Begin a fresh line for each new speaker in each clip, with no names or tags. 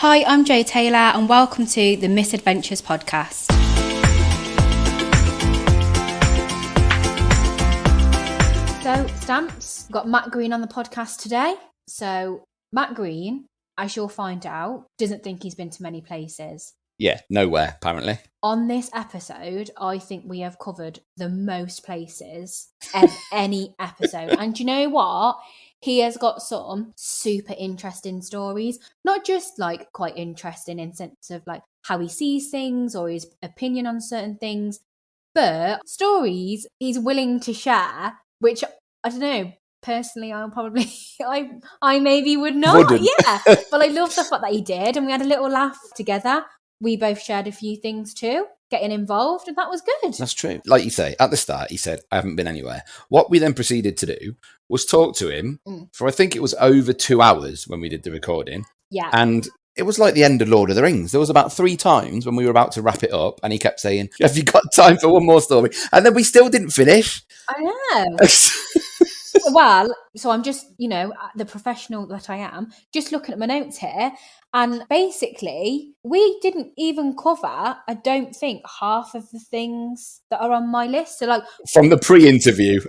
Hi, I'm Jo Taylor and welcome to the Misadventures podcast. So, Stamps, got Matt Green on the podcast today. So, Matt Green, as you'll find out, doesn't think he's been to many places.
Yeah, nowhere, apparently.
On this episode, I think we have covered the most places of any episode. And you know what? He has got some super interesting stories. Not just like quite interesting in sense of like how he sees things or his opinion on certain things, but stories he's willing to share, which I don't know. Personally, I'll probably, I maybe would not.
Wouldn't.
Yeah, but I love the fact that he did, and we had a little laugh together. We both shared a few things too, getting involved, and that was good.
That's true. Like you say, at the start, he said, I haven't been anywhere. What we then proceeded to do was talk to him for, I think it was over 2 hours when we did the recording.
Yeah.
And it was like the end of Lord of the Rings. There was about 3 times when we were about to wrap it up, and he kept saying, have you got time for one more story? And then we still didn't finish.
I know. Well, so I'm just, the professional that I am, just looking at my notes here. And basically, we didn't even cover, I don't think, half of the things that are on my list. So, like,
from the pre-interview.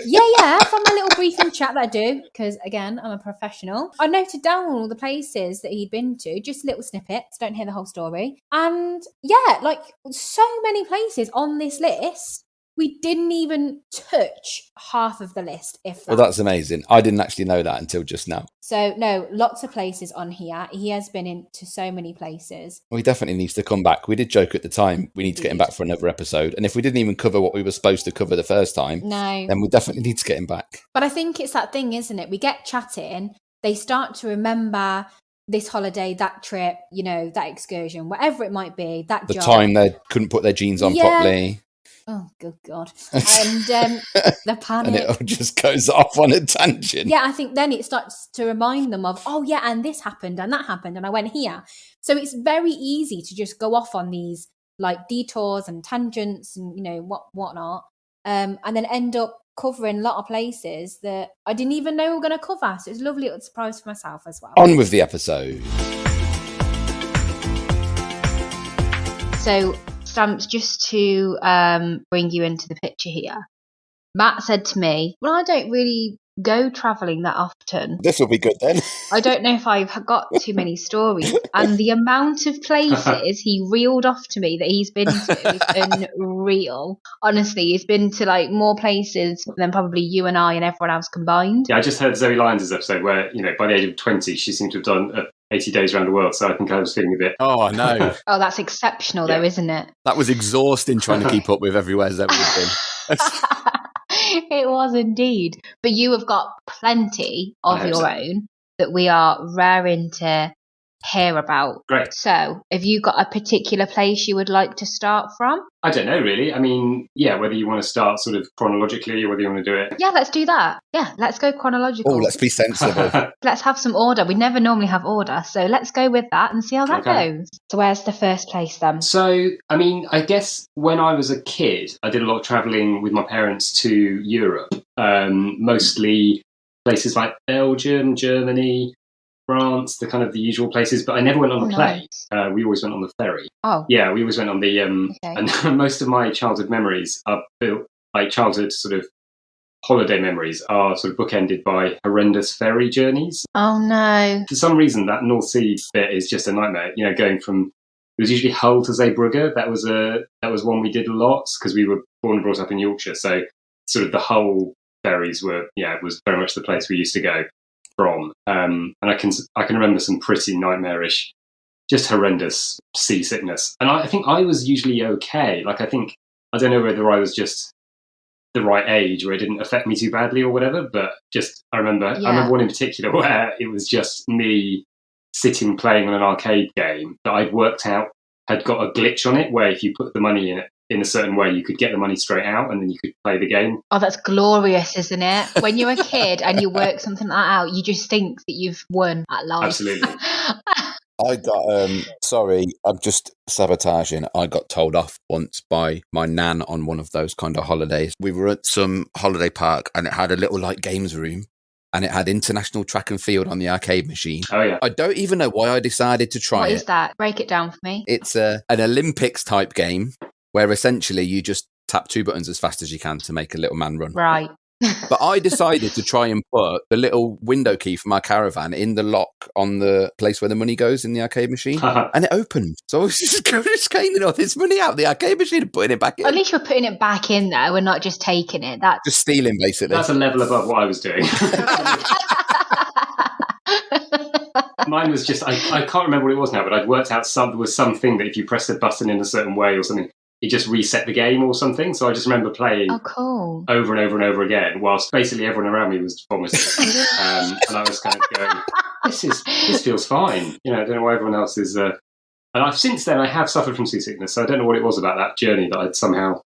yeah, from my little briefing chat that I do, because, again, I'm a professional. I noted down all the places that he'd been to, just little snippets, don't hear the whole story. And, yeah, like, so many places on this list. We didn't even touch half of the list, if that.
Well, that's amazing. I didn't actually know that until just now.
So, no, lots of places on here. He has been into so many places.
Well, he definitely needs to come back. We did joke at the time, we need to get him back for another episode. And if we didn't even cover what we were supposed to cover the first time, then we definitely need to get him back.
But I think it's that thing, isn't it? We get chatting, they start to remember this holiday, that trip, that excursion, whatever it might be, that
the
job.
time they couldn't put their jeans on properly.
Oh, good God. And the panic.
And it all just goes off on a tangent.
Yeah, I think then it starts to remind them of, oh, yeah, and this happened and that happened and I went here. So it's very easy to just go off on these like detours and tangents and, whatnot, and then end up covering a lot of places that I didn't even know we were going to cover. So it's a lovely little surprise for myself as well.
On with the episode.
So, Stamps, just to bring you into the picture here, Matt said to me, well, I don't really go travelling that often.
This will be good then.
I don't know if I've got too many stories. And the amount of places he reeled off to me that he's been to is unreal. Honestly, he's been to like more places than probably you and I and everyone else combined.
Yeah, I just heard Zoe Lyons' episode where, by the age of 20, she seemed to have done 80 days around the world. So I think I was feeling a bit...
Oh, no.
Oh, that's exceptional though, isn't it?
That was exhausting trying to keep up with everywhere Zoe had been.
It was indeed. But you have got plenty of your own that we are raring to hear about.
Great.
So, have you got a particular place you would like to start from?
I don't know, really. I mean, whether you want to start sort of chronologically or whether you want to do it...
Yeah, let's do that. Yeah, let's go chronological.
Oh, let's be sensible.
Let's have some order. We never normally have order, so let's go with that and see how that goes. So where's the first place then?
So, I mean, I guess when I was a kid, I did a lot of travelling with my parents to Europe, mostly places like Belgium, Germany, France, the kind of the usual places, but I never went on the plane. We always went on the ferry.
Oh.
Yeah, we always went on the... And most of my childhood memories are built, like childhood sort of holiday memories are sort of bookended by horrendous ferry journeys.
Oh, no.
For some reason, that North Sea bit is just a nightmare. Going from... It was usually Hull to Zeebrugge. That was one we did lots because we were born and brought up in Yorkshire. So sort of the Hull ferries were, it was very much the place we used to go from. And I can remember some pretty nightmarish, just horrendous seasickness. And I think I was usually okay. Like, I don't know whether I was just the right age or it didn't affect me too badly or whatever, but just, I remember one in particular where it was just me sitting playing on an arcade game that I'd worked out had got a glitch on it where if you put the money in it in a certain way, you could get the money straight out and then you could play the game.
Oh, that's glorious, isn't it? When you're a kid and you work something like that out, you just think that you've won at life.
Absolutely.
I got, sorry, I'm just sabotaging. I got told off once by my nan on one of those kind of holidays. We were at some holiday park and it had a little like games room and it had international track and field on the arcade machine.
Oh, yeah.
I don't even know why I decided to try
What
it.
is that? Break it down for me.
It's an Olympics type game where essentially you just tap 2 buttons as fast as you can to make a little man run.
Right.
But I decided to try and put the little window key for my caravan in the lock on the place where the money goes in the arcade machine, and it opened. So I was just scanning all this money out of the arcade machine and putting it back in.
At least you're putting it back in there. We're not just taking it. That's
just stealing, basically.
That's a level above what I was doing. Mine was just, I can't remember what it was now, but I'd worked out there was something that if you press the button in a certain way or something, it just reset the game or something. So I just remember playing
cool.
over and over and over again, whilst basically everyone around me was vomiting. And I was kind of going, this feels fine. You know, I don't know why everyone else is... And since then, I have suffered from seasickness, so I don't know what it was about that journey that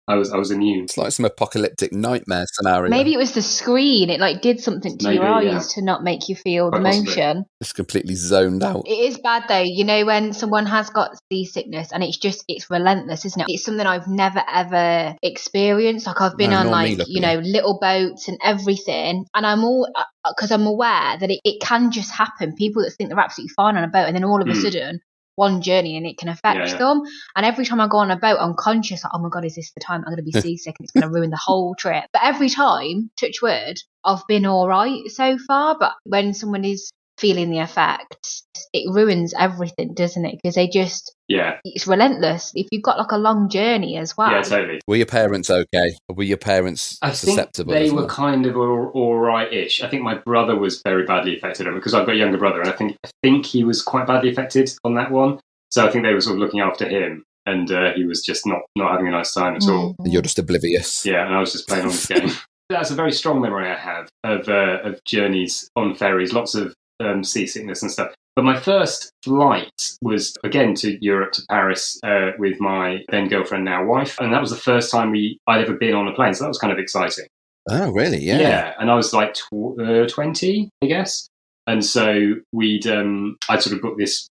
I was immune.
It's like some apocalyptic nightmare scenario.
Maybe it was the screen. It like did something to your eyes to not make you feel the motion.
It's completely zoned out.
It is bad though. You know, when someone has got seasickness and it's relentless, isn't it? It's something I've never ever experienced. Like I've been on little boats and everything, and I'm all because I'm aware that it can just happen. People that think they're absolutely fine on a boat, and then all of a sudden, one journey and it can affect them. And every time I go on a boat, I'm conscious, like, oh my God, is this the time I'm going to be seasick and it's going to ruin the whole trip? But every time, touch wood, I've been all right so far. But when someone is feeling the effects, it ruins everything, doesn't it? Because it's relentless. If you've got like a long journey as well.
Yeah, totally.
Were your parents okay? Or were your parents susceptible?
I think they were kind of all right-ish. I think my brother was very badly affected because I've got a younger brother, and I think he was quite badly affected on that one. So I think they were sort of looking after him, and he was just not having a nice time at all.
And you're just oblivious.
Yeah, and I was just playing on this game. That's a very strong memory I have of journeys on ferries, lots of seasickness and stuff. But my first flight was, again, to Europe, to Paris, with my then girlfriend, now wife. And that was the first time I'd ever been on a plane. So that was kind of exciting.
Oh, really? Yeah.
Yeah. And I was like 20, I guess. And so I'd sort of booked this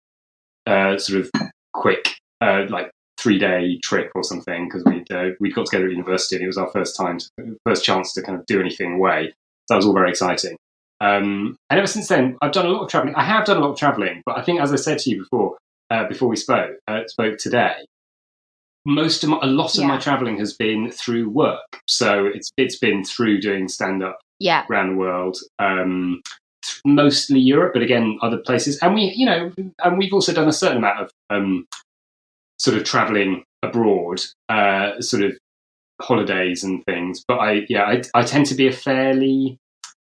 sort of quick, like 3-day trip or something, because we'd got together at university and it was our first chance to kind of do anything away. So that was all very exciting. And ever since then, I've done a lot of traveling. I have done a lot of traveling, but I think, as I said to you before we spoke today, a lot of my traveling has been through work. So it's been through doing stand-up around the world, mostly Europe, but again, other places. And we've also done a certain amount of sort of traveling abroad, sort of holidays and things. But I tend to be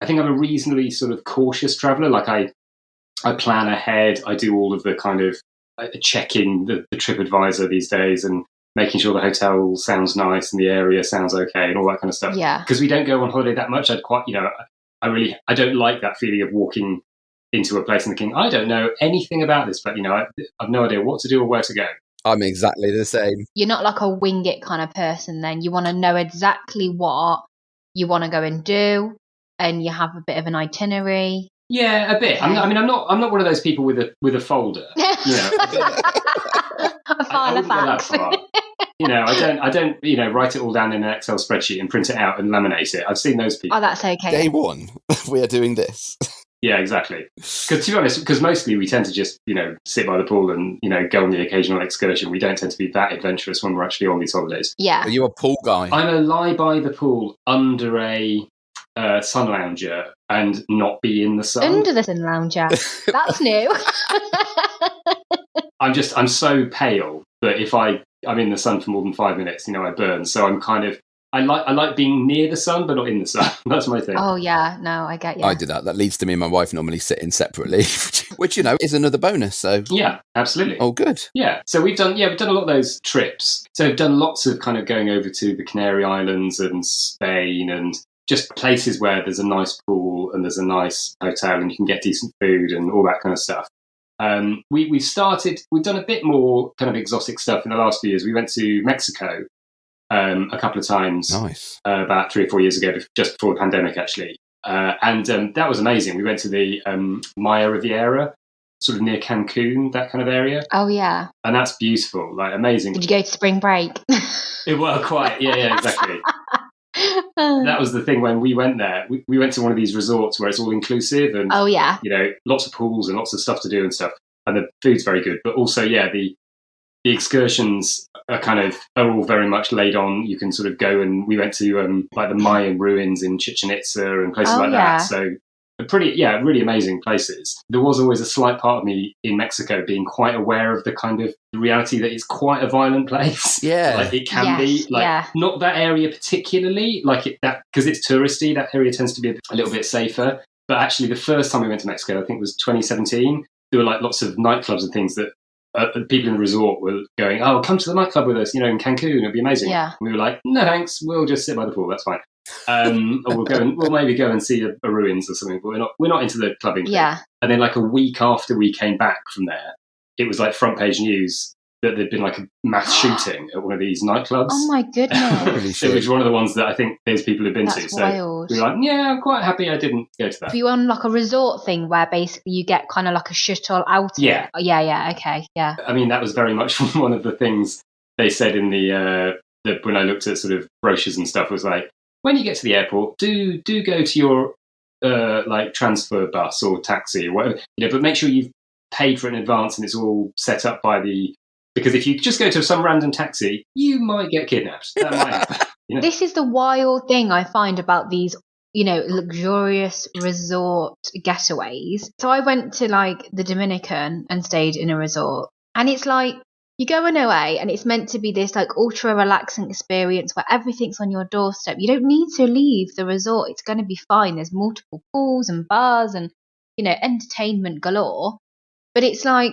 I think I'm a reasonably sort of cautious traveller. Like I plan ahead. I do all of the kind of checking the TripAdvisor these days and making sure the hotel sounds nice and the area sounds okay and all that kind of stuff.
Yeah.
Because we don't go on holiday that much. I don't like that feeling of walking into a place and thinking, I don't know anything about this, but I've no idea what to do or where to go.
I'm exactly the same.
You're not like a wing it kind of person then. You want to know exactly what you want to go and do. And you have a bit of an itinerary. Yeah,
a bit. I'm not one of those people with a folder.
A file of facts.
I don't write it all down in an Excel spreadsheet and print it out and laminate it. I've seen those people.
Oh, that's okay.
Day one, we are doing this.
Yeah, exactly. Because to be honest, mostly we tend to just sit by the pool and go on the occasional excursion. We don't tend to be that adventurous when we're actually on these holidays.
Yeah.
Are you a pool guy?
I'm a lie by the pool under a sun lounger and not be in the sun.
Under the sun lounger. That's new.
I'm so pale that if I'm in the sun for more than 5 minutes, I burn. So I'm kind of I like being near the sun but not in the sun. That's my thing.
Oh yeah, no, I get you.
I do that. That leads to me and my wife normally sitting separately, which is another bonus. So
yeah, absolutely.
Oh, good.
Yeah. So we've done a lot of those trips. So we've done lots of kind of going over to the Canary Islands and Spain and just places where there's a nice pool and there's a nice hotel and you can get decent food and all that kind of stuff. We've done a bit more kind of exotic stuff in the last few years. We went to Mexico a couple of times.
Nice.
About 3 or 4 years ago, just before the pandemic, actually. And that was amazing. We went to the Maya Riviera, sort of near Cancun, that kind of area.
Oh, yeah.
And that's beautiful, like amazing.
Did you go to spring break?
Well, quite. Yeah, exactly. that was the thing when we went there. We went to one of these resorts where it's all inclusive and,
Oh, yeah.
lots of pools and lots of stuff to do and stuff. And the food's very good. But also, the excursions are all very much laid on. You can sort of go, and we went to like the Mayan ruins in Chichen Itza and places like that. So really amazing places. There was always a slight part of me in Mexico being quite aware of the kind of reality that it's quite a violent place.
Yeah.
Like it can be, like not that area particularly, like because it's touristy, that area tends to be a little bit safer. But actually the first time we went to Mexico, I think it was 2017, there were like lots of nightclubs and things that people in the resort were going, oh, come to the nightclub with us, in Cancun, it'll be amazing.
Yeah.
And we were like, no thanks, we'll just sit by the pool, that's fine. Or we'll maybe go and see a ruins or something, but we're not into the clubbing thing.
Yeah.
And then like a week after we came back from there, it was like front page news that there'd been like a mass shooting at one of these nightclubs.
Oh my goodness.
It was one of the ones that I think there's people who've been
That's
to. So
wild.
we were like, yeah, I'm quite happy I didn't go to that.
If you on like a resort thing where basically you get kind of like a shuttle out.
Yeah.
Oh, yeah, okay, yeah.
I mean, that was very much one of the things they said in the when I looked at sort of brochures and stuff, was like, when you get to the airport, do go to your like transfer bus or taxi or whatever, but make sure you've paid for it in advance and it's all set up because if you just go to some random taxi, you might get kidnapped. That might happen.
This is the wild thing I find about these, luxurious resort getaways. So I went to like the Dominican and stayed in a resort, and it's like you go in away and it's meant to be this like ultra relaxing experience where everything's on your doorstep. You don't need to leave the resort. It's going to be fine. There's multiple pools and bars and, entertainment galore. But it's like,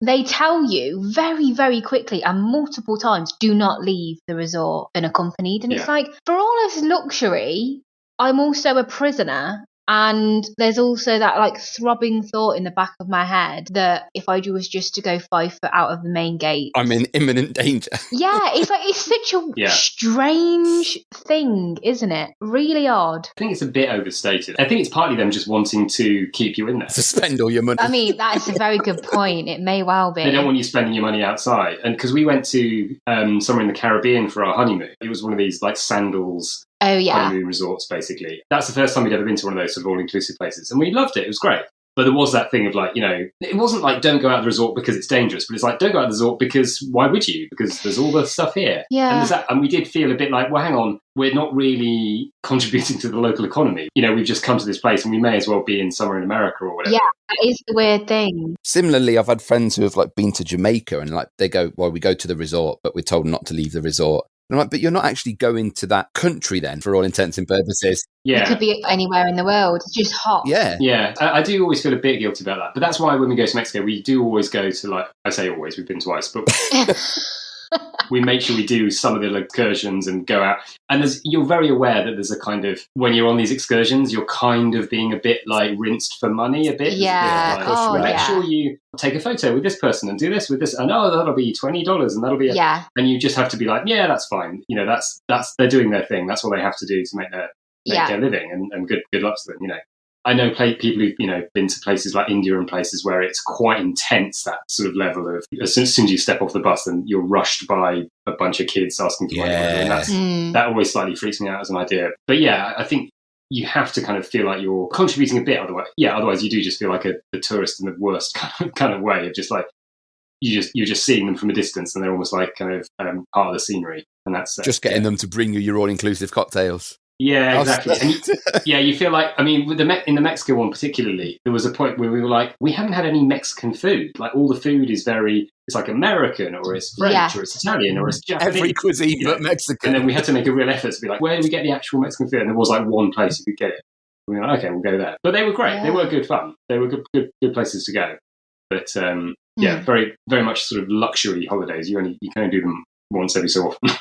they tell you very, very quickly and multiple times, do not leave the resort unaccompanied. And it's like, for all of this luxury, I'm also a prisoner. And there's also that like throbbing thought in the back of my head that if I was just to go 5 foot out of the main gate,
I'm in imminent danger.
Yeah, it's like, it's such a strange thing, isn't it? Really odd.
I think it's a bit overstated. I think it's partly them just wanting to keep you in there.
To spend all your money.
I mean, that is a very good point. It may well be.
They don't want you spending your money outside. And because we went to somewhere in the Caribbean for our honeymoon, it was one of these like sandals honeymoon resorts, basically. That's the first time we'd ever been to one of those sort of all-inclusive places. And we loved it. It was great. But there was that thing of like, it wasn't like don't go out of the resort because it's dangerous, but it's like don't go out of the resort because why would you? Because there's all the stuff here.
Yeah.
And we did feel a bit like, well, hang on, we're not really contributing to the local economy. We've just come to this place and we may as well be in somewhere in America or whatever.
Yeah, that is the weird thing.
Similarly, I've had friends who have like been to Jamaica and like they go, well, we go to the resort, but we're told not to leave the resort. And I'm like, but you're not actually going to that country then, for all intents and purposes.
Yeah.
It could be anywhere in the world. It's just hot.
Yeah.
Yeah. I do always feel a bit guilty about that. But that's why when we go to Mexico, we do always go to like, I say always, we've been twice, but we make sure we do some of the excursions and go out. And you're very aware that there's a kind of, when you're on these excursions, you're kind of being a bit like rinsed for money a bit.
Yeah.
Make sure you take a photo with this person and do this with this. And that'll be $20 and that'll be and you just have to be like, yeah, that's fine. That's they're doing their thing. That's what they have to do to make their living and good luck to them, I know people who've, been to places like India and places where it's quite intense, that sort of level of, as soon as you step off the bus and you're rushed by a bunch of kids asking for money. And that always slightly freaks me out as an idea. But yeah, I think you have to kind of feel like you're contributing a bit. Otherwise you do just feel like a tourist in the worst kind of way of just like, you're just seeing them from a distance and they're almost like kind of part of the scenery. And that's
just getting them to bring you your all-inclusive cocktails.
Yeah, exactly. And you feel like, I mean, with in the Mexico one particularly, there was a point where we were like, we haven't had any Mexican food. Like all the food is it's like American or it's French or it's Italian or it's Japanese.
Every cuisine but Mexican.
And then we had to make a real effort to be like, where do we get the actual Mexican food? And there was like one place you could get it. We were like, okay, we'll go there. But they were great. Yeah. They were good fun. They were good places to go. But very, very much sort of luxury holidays. You can only do them once every so often.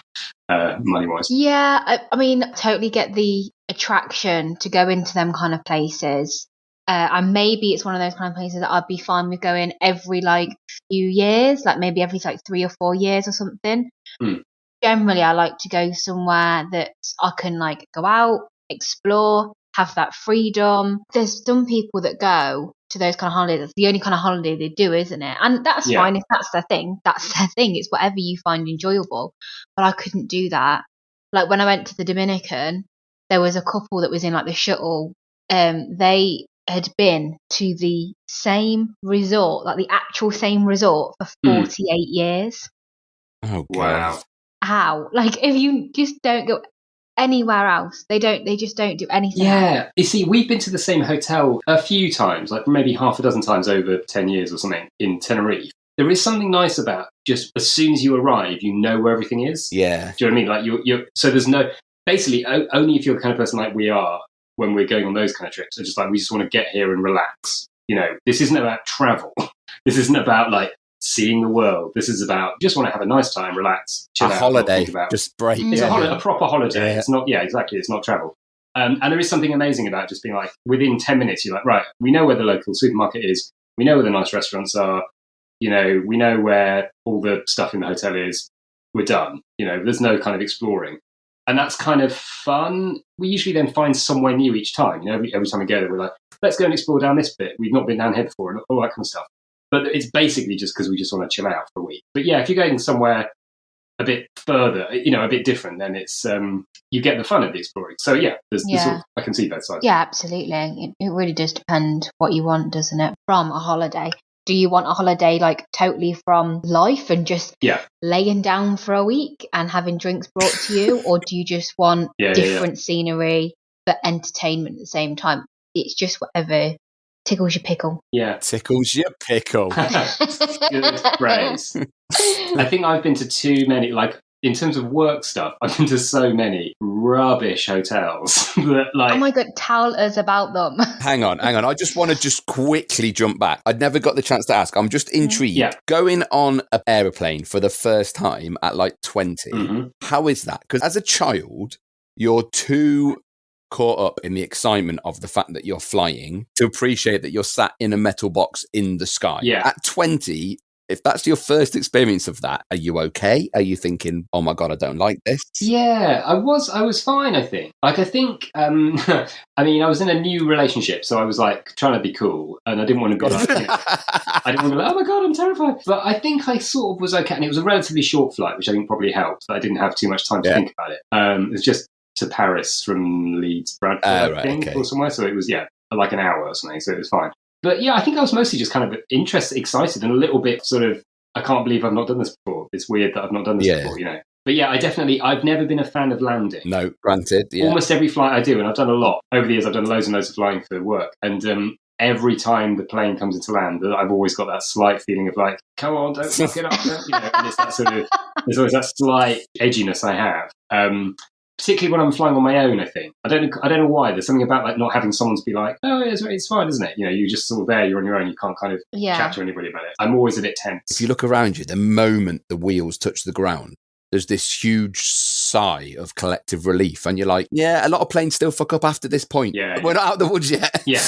Money-wise.
Yeah, I mean, totally get the attraction to go into them kind of places. And maybe it's one of those kind of places that I'd be fine with going every like few years, like maybe every like 3 or 4 years or something. Generally, I like to go somewhere that I can like go out, explore, have that freedom. There's some people that go to those kind of holidays. It's the only kind of holiday they do, isn't it? And that's fine if that's their thing. That's their thing. It's whatever you find enjoyable. But I couldn't do that. Like when I went to the Dominican, there was a couple that was in like the shuttle. They had been to the same resort, like the actual same resort for 48 years.
Oh,
Wow.
God.
How? Like if you just don't go anywhere else, they just don't do anything else.
Yeah. You see, we've been to the same hotel a few times, like maybe half a dozen times over 10 years or something in Tenerife. There is something nice about just as soon as you arrive, you know where everything is.
Yeah.
Do you know what I mean? Like you're so there's no, basically only if you're the kind of person like we are when we're going on those kind of trips, it's just like we just want to get here and relax. You know, this isn't about travel. This isn't about like seeing the world. This is about just want to have a nice time, relax, chill
A
out,
holiday,
not think about.
just break.
It's a proper holiday.
Yeah.
It's not, exactly. It's not travel. And there is something amazing about just being like, within 10 minutes, you're like, right, we know where the local supermarket is. We know where the nice restaurants are. You know, we know where all the stuff in the hotel is. We're done. You know, there's no kind of exploring. And that's kind of fun. We usually then find somewhere new each time. You know, every time we go there, we're like, let's go and explore down this bit. We've not been down here before and all that kind of stuff. But it's basically just because we just want to chill out for a week. But yeah, if you're going somewhere a bit further, you know, a bit different, then it's you get the fun of the exploring. So yeah, there's sort of, I can see both sides.
Yeah, absolutely. It really does depend what you want, doesn't it? From a holiday. Do you want a holiday like totally from life and just laying down for a week and having drinks brought to you, or do you just want different scenery but entertainment at the same time? It's just whatever tickles your pickle.
Yeah,
tickles your pickle.
Good phrase. I think I've been to too many, like in terms of work stuff, I've been to so many rubbish hotels that like.
Oh my God, tell us about them.
Hang on. I just want to just quickly jump back. I'd never got the chance to ask. I'm just intrigued.
Yeah.
Going on an aeroplane for the first time at like 20, how is that? Because as a child, you're too caught up in the excitement of the fact that you're flying to appreciate that you're sat in a metal box in the sky.
Yeah.
At 20, if that's your first experience of that, are you okay? Are you thinking, oh my God, I don't like this?
Yeah, I was fine, I think. Like, I think, I mean, I was in a new relationship, so I was like trying to be cool, and I didn't want to be like, I didn't want to be like, oh my God, I'm terrified. But I think I sort of was okay, and it was a relatively short flight, which I think probably helped, that I didn't have too much time to think about it. It was just to Paris from Leeds, Bradford, I think, or somewhere, so it was, like an hour or something, so it was fine. But yeah, I think I was mostly just kind of interested, excited, and a little bit sort of, I can't believe I've not done this before. It's weird that I've not done this before, you know. But yeah, I've never been a fan of landing.
No, granted. Yeah.
Almost every flight I do, and I've done a lot. Over the years, I've done loads and loads of flying for work. And every time the plane comes into land, I've always got that slight feeling of like, come on, don't fuck it up. You know, and it's that sort of, there's always that slight edginess I have. Particularly when I'm flying on my own, I think. I don't know why. There's something about like not having someone to be like, oh, it's fine, isn't it? You know, you're just sort of there, you're on your own, you can't kind of chat to anybody about it. I'm always a bit tense.
If you look around you, the moment the wheels touch the ground, there's this huge sigh of collective relief. And you're like, yeah, a lot of planes still fuck up after this point.
Yeah.
We're not out of the woods yet.
Yeah.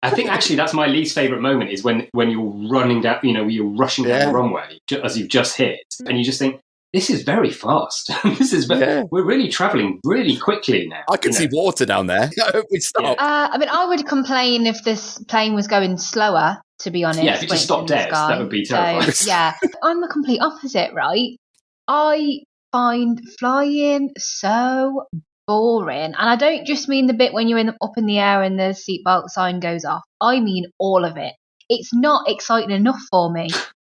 I think actually that's my least favourite moment is when you're running down, you know, you're rushing down the runway as you've just hit, and you just think, this is very fast. We're really travelling really quickly now.
I can see water down there. I hope we stop.
I mean, I would complain if this plane was going slower, to be honest.
Yeah, if it just stopped dead, that would be terrifying.
So, yeah, I'm the complete opposite, right? I find flying so boring. And I don't just mean the bit when you're up in the air and the seatbelt sign goes off. I mean all of it. It's not exciting enough for me.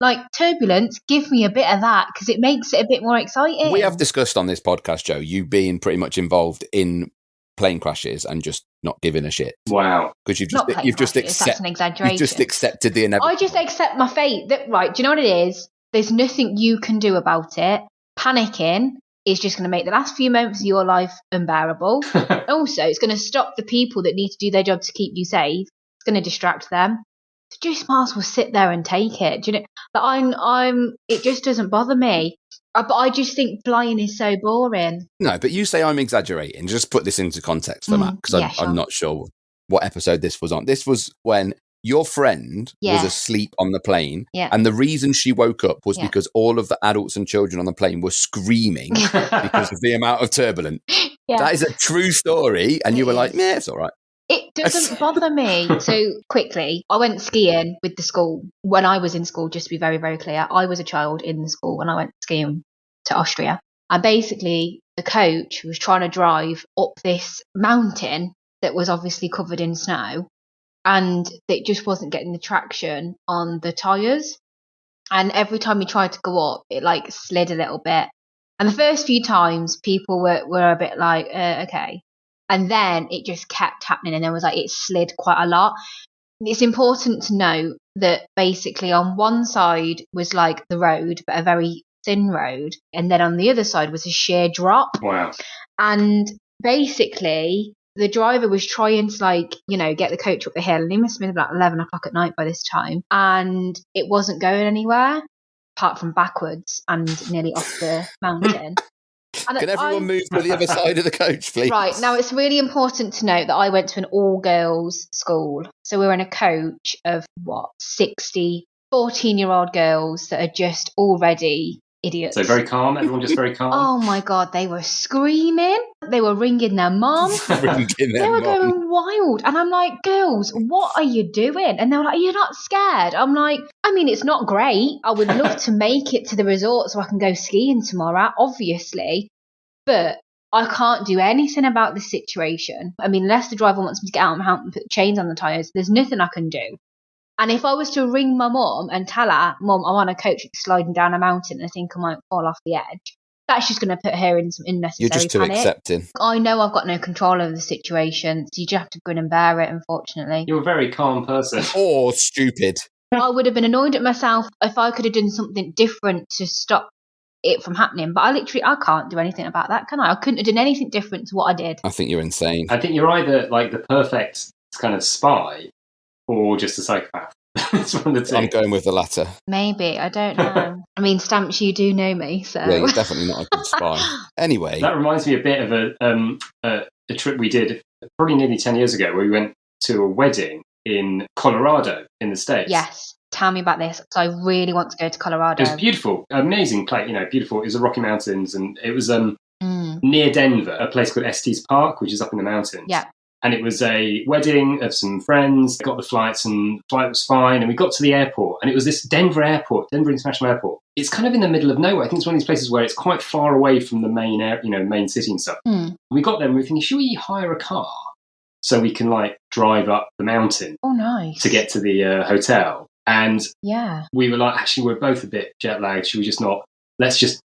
Like turbulence, give me a bit of that because it makes it a bit more exciting.
We have discussed on this podcast, Joe, you being pretty much involved in plane crashes and just not giving a shit.
Wow.
Because you've just
that's an exaggeration.
You've just accepted the inevitable.
I just accept my fate. Right, do you know what it is? There's nothing you can do about it. Panicking is just going to make the last few moments of your life unbearable. Also, it's going to stop the people that need to do their job to keep you safe. It's going to distract them. So just might as well sit there and take it. Do you know? But it just doesn't bother me. But I just think flying is so boring.
No, but you say I'm exaggerating. Just put this into context for Matt, because I'm not sure what episode this was on. This was when your friend was asleep on the plane, and the reason she woke up was because all of the adults and children on the plane were screaming because of the amount of turbulence. Yeah. That is a true story, and you were like, yeah, it's all right.
It doesn't bother me. So quickly, I went skiing with the school when I was in school, just to be very, very clear. I was a child in the school when I went skiing to Austria. And basically, the coach was trying to drive up this mountain that was obviously covered in snow, and it just wasn't getting the traction on the tyres. And every time he tried to go up, it like slid a little bit. And the first few times, people were a bit like, okay. And then it just kept happening, and it slid quite a lot. It's important to note that basically on one side was like the road, but a very thin road, and then on the other side was a sheer drop.
Wow.
And basically the driver was trying to get the coach up the hill, and he must have been about 11 o'clock at night by this time, and it wasn't going anywhere apart from backwards and nearly off the mountain. And
can everyone move to the other side of the coach, please?
Right, now it's really important to note that I went to an all-girls school. So we were in a coach of, 60 14-year-old girls that are just already idiots.
So very calm, everyone just very calm.
Oh my God, they were screaming. They were ringing their mum. They were going wild. And I'm like, girls, what are you doing? And they were like, you're not scared? I'm like, I mean, it's not great. I would love to make it to the resort so I can go skiing tomorrow, obviously. But I can't do anything about this situation. I mean, unless the driver wants me to get out and put chains on the tyres, there's nothing I can do. And if I was to ring my mum and tell her, Mum, I'm on a coach sliding down a mountain and I think I might fall off the edge, that's just going to put her in some unnecessary
panic. You're just too accepting.
I know I've got no control over the situation, so you just have to grin and bear it, unfortunately.
You're a very calm person.
Or stupid.
I would have been annoyed at myself if I could have done something different to stop it from happening, but I can't do anything about that, can I? I couldn't have done anything different to what I did.
I think you're insane.
I think you're either like the perfect kind of spy or just a psychopath. It's one of the two.
I'm going with the latter.
Maybe, I don't know. I mean, Stamps, you do know me, so
yeah, you're definitely not a good spy. Anyway,
that reminds me a bit of a trip we did probably nearly 10 years ago, where we went to a wedding in Colorado in the States.
Yes. Tell me about this, because I really want to go to Colorado.
It was beautiful, amazing place, beautiful. It was the Rocky Mountains, and it was near Denver, a place called Estes Park, which is up in the mountains.
Yeah.
And it was a wedding of some friends, got the flights, and the flight was fine, and we got to the airport, and it was this Denver International Airport. It's kind of in the middle of nowhere. I think it's one of these places where it's quite far away from the main main city and stuff. We got there and we were thinking, should we hire a car so we can drive up the mountain?
Oh, nice.
To get to the hotel. And
yeah,
we were like, actually, we're both a bit jet lagged. Should we just not? Let's just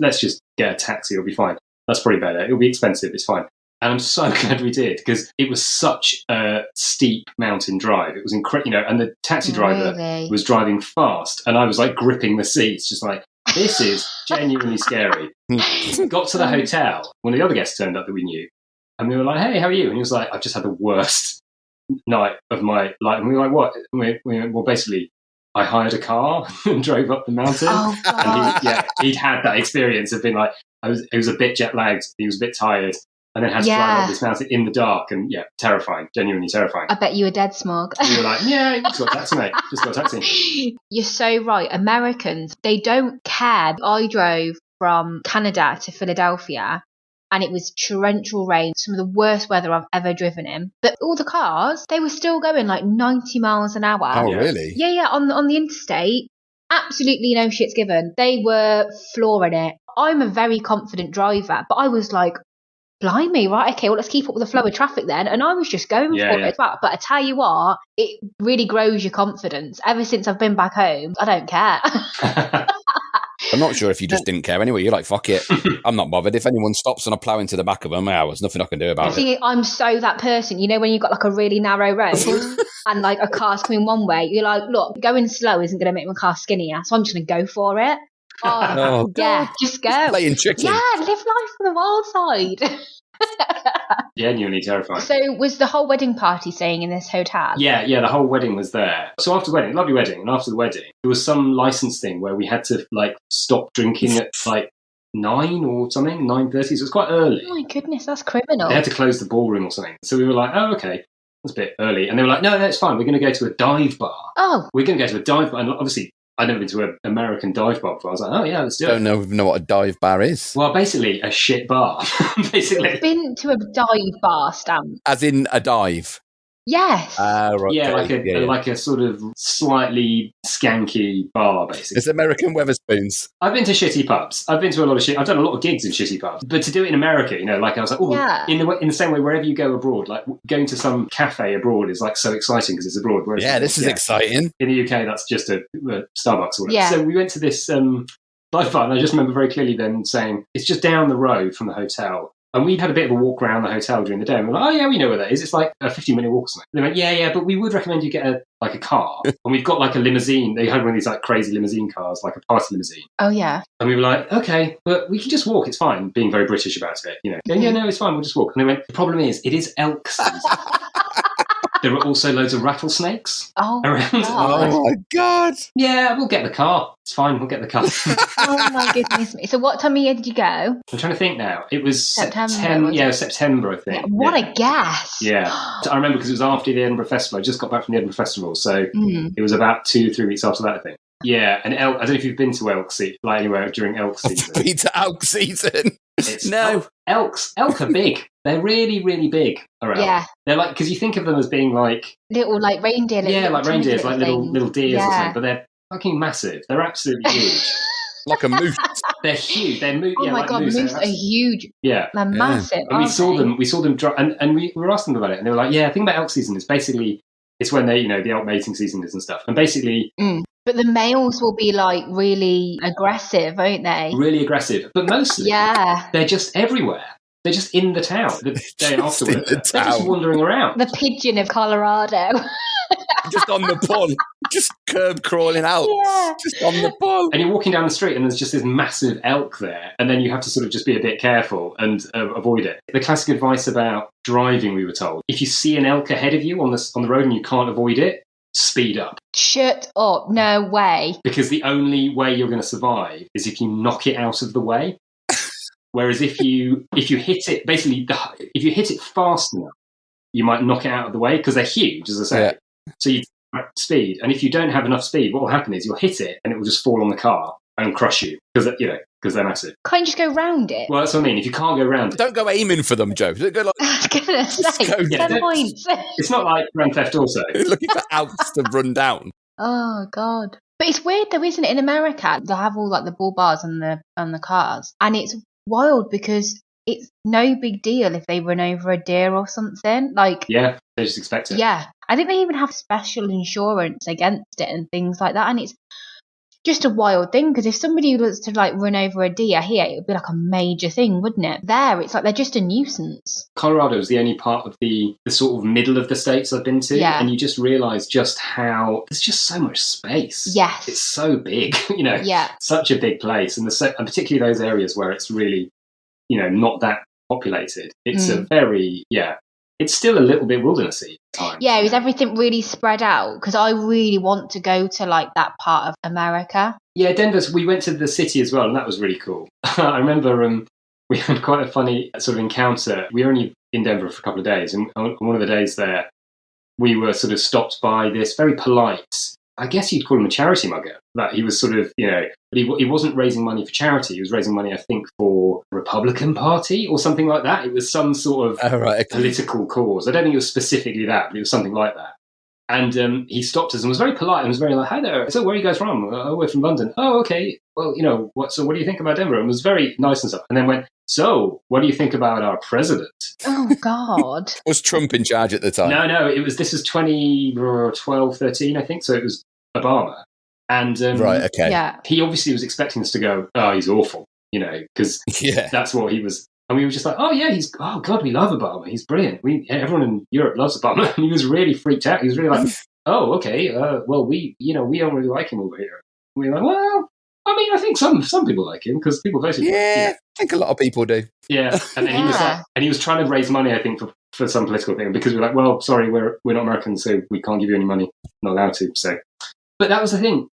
get a taxi. It'll be fine. That's probably better. It'll be expensive. It's fine. And I'm so glad we did, because it was such a steep mountain drive. It was incredible, and the taxi driver was driving fast, and I was gripping the seats, just like, this is genuinely scary. Got to the hotel. One of the other guests turned up that we knew, and we were like, hey, how are you? And he was like, I've just had the worst night of my life. And we were like, what? Well, basically, I hired a car and drove up the mountain.
Oh, God.
And he'd had that experience of being like, he was a bit jet lagged, he was a bit tired, and then had to drive up this mountain in the dark, and terrifying, genuinely terrifying.
I bet you were dead smug.
You were like, yeah, just got a taxi, mate. Just got a taxi.
You're so right. Americans, they don't care. I drove from Canada to Philadelphia, and it was torrential rain, some of the worst weather I've ever driven in. But all the cars, they were still going 90 miles an hour.
Oh, really?
Yeah, on the interstate. Absolutely no shits given. They were flooring it. I'm a very confident driver, but I was like, blimey, right, okay, well, let's keep up with the flow of traffic then. And I was just going for it. But I tell you what, it really grows your confidence. Ever since I've been back home, I don't care.
I'm not sure if you just didn't care anyway. You're like, fuck it. I'm not bothered. If anyone stops and I plough into the back of them, there's nothing I can do about it.
I'm so that person. When you've got a really narrow road and a car's coming one way, you're like, look, going slow isn't going to make my car skinnier, so I'm just going to go for it. Oh, yeah, just go.
Playing chicken.
Yeah, live life on the wild side.
Genuinely terrifying.
So was the whole wedding party staying in this hotel?
Yeah, the whole wedding was there. So after the wedding, lovely wedding, and after the wedding, there was some license thing where we had to stop drinking at 9 or something, 9:30. So it was quite early.
Oh my goodness, that's criminal.
They had to close the ballroom or something. So we were like, oh, okay, that's a bit early. And they were like, no, it's fine. We're going to go to a dive bar.
Oh.
We're going to go to a dive bar. And obviously, I'd never been to an American dive bar before. I was like, oh, yeah, let's do it.
I don't know what a dive bar is.
Well, basically, a shit bar, basically.
I've been to a dive bar, Stamp.
As in a dive?
Yes.
Right,
Yeah,
okay.
like a sort of slightly skanky bar, basically.
It's American Weatherspoons.
I've been to shitty pubs. I've been to a lot of shit. I've done a lot of gigs in shitty pubs. But to do it in America, you know, like I was like, oh,
Yeah.
in the same way, wherever you go abroad, like going to some cafe abroad is like so exciting because it's abroad. Whereas
This is exciting.
In the UK, that's just a Starbucks or whatever.
Yeah.
So we went to this dive bar, and I just remember very clearly them saying it's just down the road from the hotel. And we'd had a bit of a walk around the hotel during the day. And we're like, oh, yeah, we know where that is. It's like a 15-minute walk or something. And they went, yeah, but we would recommend you get a car. And we've got like a limousine. They had one of these like crazy limousine cars, like a party limousine.
Oh, yeah.
And we were like, okay, but we can just walk. It's fine. Being very British about it, you know. Going, yeah, no, it's fine. We'll just walk. And they went, the problem is, it is elk season. There are also loads of rattlesnakes around.
Oh, my God.
Yeah, we'll get the car. It's fine. We'll get the car.
Oh, my goodness me. So what time of year did you go?
I'm trying to think now. It was
September.
September, I think.
Yeah, what a guess.
Yeah. So I remember because it was after the Edinburgh Festival. I just got back from the Edinburgh Festival. So it was about 2-3 weeks after that, I think. Yeah, and elk, I don't know if you've been to elk season, like anywhere during elk season.
I've been to elk season. No.
Elk are big. They're really, really big around.
Yeah.
They're like, because you think of them as being like...
Little, like reindeer.
Like reindeers, like little deers or
Yeah.
something. But they're fucking massive. They're absolutely huge.
Like a moose.
They're huge. They're
Oh my
like
God, moose are huge.
Yeah.
They're massive.
And we saw them drive, and we were asking them about it, and they were like, yeah, the thing about elk season is basically, it's when they, you know, the elk mating season is and stuff. And basically...
But the males will be like really aggressive, won't they?
Really aggressive. But mostly, they're just everywhere. They're just in the town the day afterwards. They're just wandering around.
The pigeon of Colorado.
Just on the pull. Just curb crawling out.
Yeah.
Just on the pull.
And you're walking down the street and there's just this massive elk there. And then you have to sort of just be a bit careful and avoid it. The classic advice about driving, we were told, if you see an elk ahead of you on the road and you can't avoid it, speed up.
Shut up. No way.
Because the only way you're going to survive is if you knock it out of the way. Whereas if you hit it, basically, if you hit it fast enough, you might knock it out of the way because they're huge, as I say. Yeah. So you speed, and if you don't have enough speed, what will happen is you'll hit it and it will just fall on the car and crush you because they're massive.
Can't you just go round it?
Well, that's what I mean. If you can't go round it,
don't go aiming for them, Joe. Don't go like.
I was gonna say 10 points.
It's not like Grand Theft Auto.
Looking for elks to run down.
Oh God! But it's weird though, isn't it? In America, they have all like the bull bars on the cars, and it's wild because it's no big deal if they run over a deer or something. Like,
yeah, they just expect it.
Yeah, I think they even have special insurance against it and things like that. And it's just a wild thing because if somebody was to like run over a deer here, it would be like a major thing, wouldn't it? There, it's like they're just a nuisance.
Colorado is the only part of the sort of middle of the states I've been to, and you just realise just how there's just so much space.
Yes,
it's so big, you know. Yeah, such a big place, and particularly those areas where it's really, you know, not that populated. It's a very it's still a little bit wildernessy at times.
Yeah, is everything really spread out? Because I really want to go to like that part of America.
Yeah, we went to the city as well, and that was really cool. I remember we had quite a funny sort of encounter. We were only in Denver for a couple of days, and on one of the days there, we were sort of stopped by this very polite, I guess you'd call him a charity mugger, that he was sort of, you know, but he wasn't raising money for charity. He was raising money, I think, for the Republican Party or something like that. It was some sort of political cause. I don't think it was specifically that, but it was something like that. And he stopped us and was very polite and was very like, hi there. So where are you guys from? Oh, we're from London. Oh, okay. Well, you know, what do you think about Denver? And was very nice and stuff. And then went, so what do you think about our president?
Oh, God.
Was Trump in charge at the time?
No. This was 2012, 13, I think. So it was Obama. And he obviously was expecting us to go, oh, he's awful, you know, because that's what he was. And we were just like, oh, yeah, oh, God, we love Obama. He's brilliant. Everyone in Europe loves Obama. And he was really freaked out. He was really like, oh, okay, well, we don't really like him over here. And we were like, well, I mean, I think some people like him because people voted.
Yeah, I think a lot of people do.
Yeah. And then he was like, and he was trying to raise money, I think, for some political thing because we were like, well, sorry, we're not Americans, so we can't give you any money. Not allowed to. So, but that was the thing.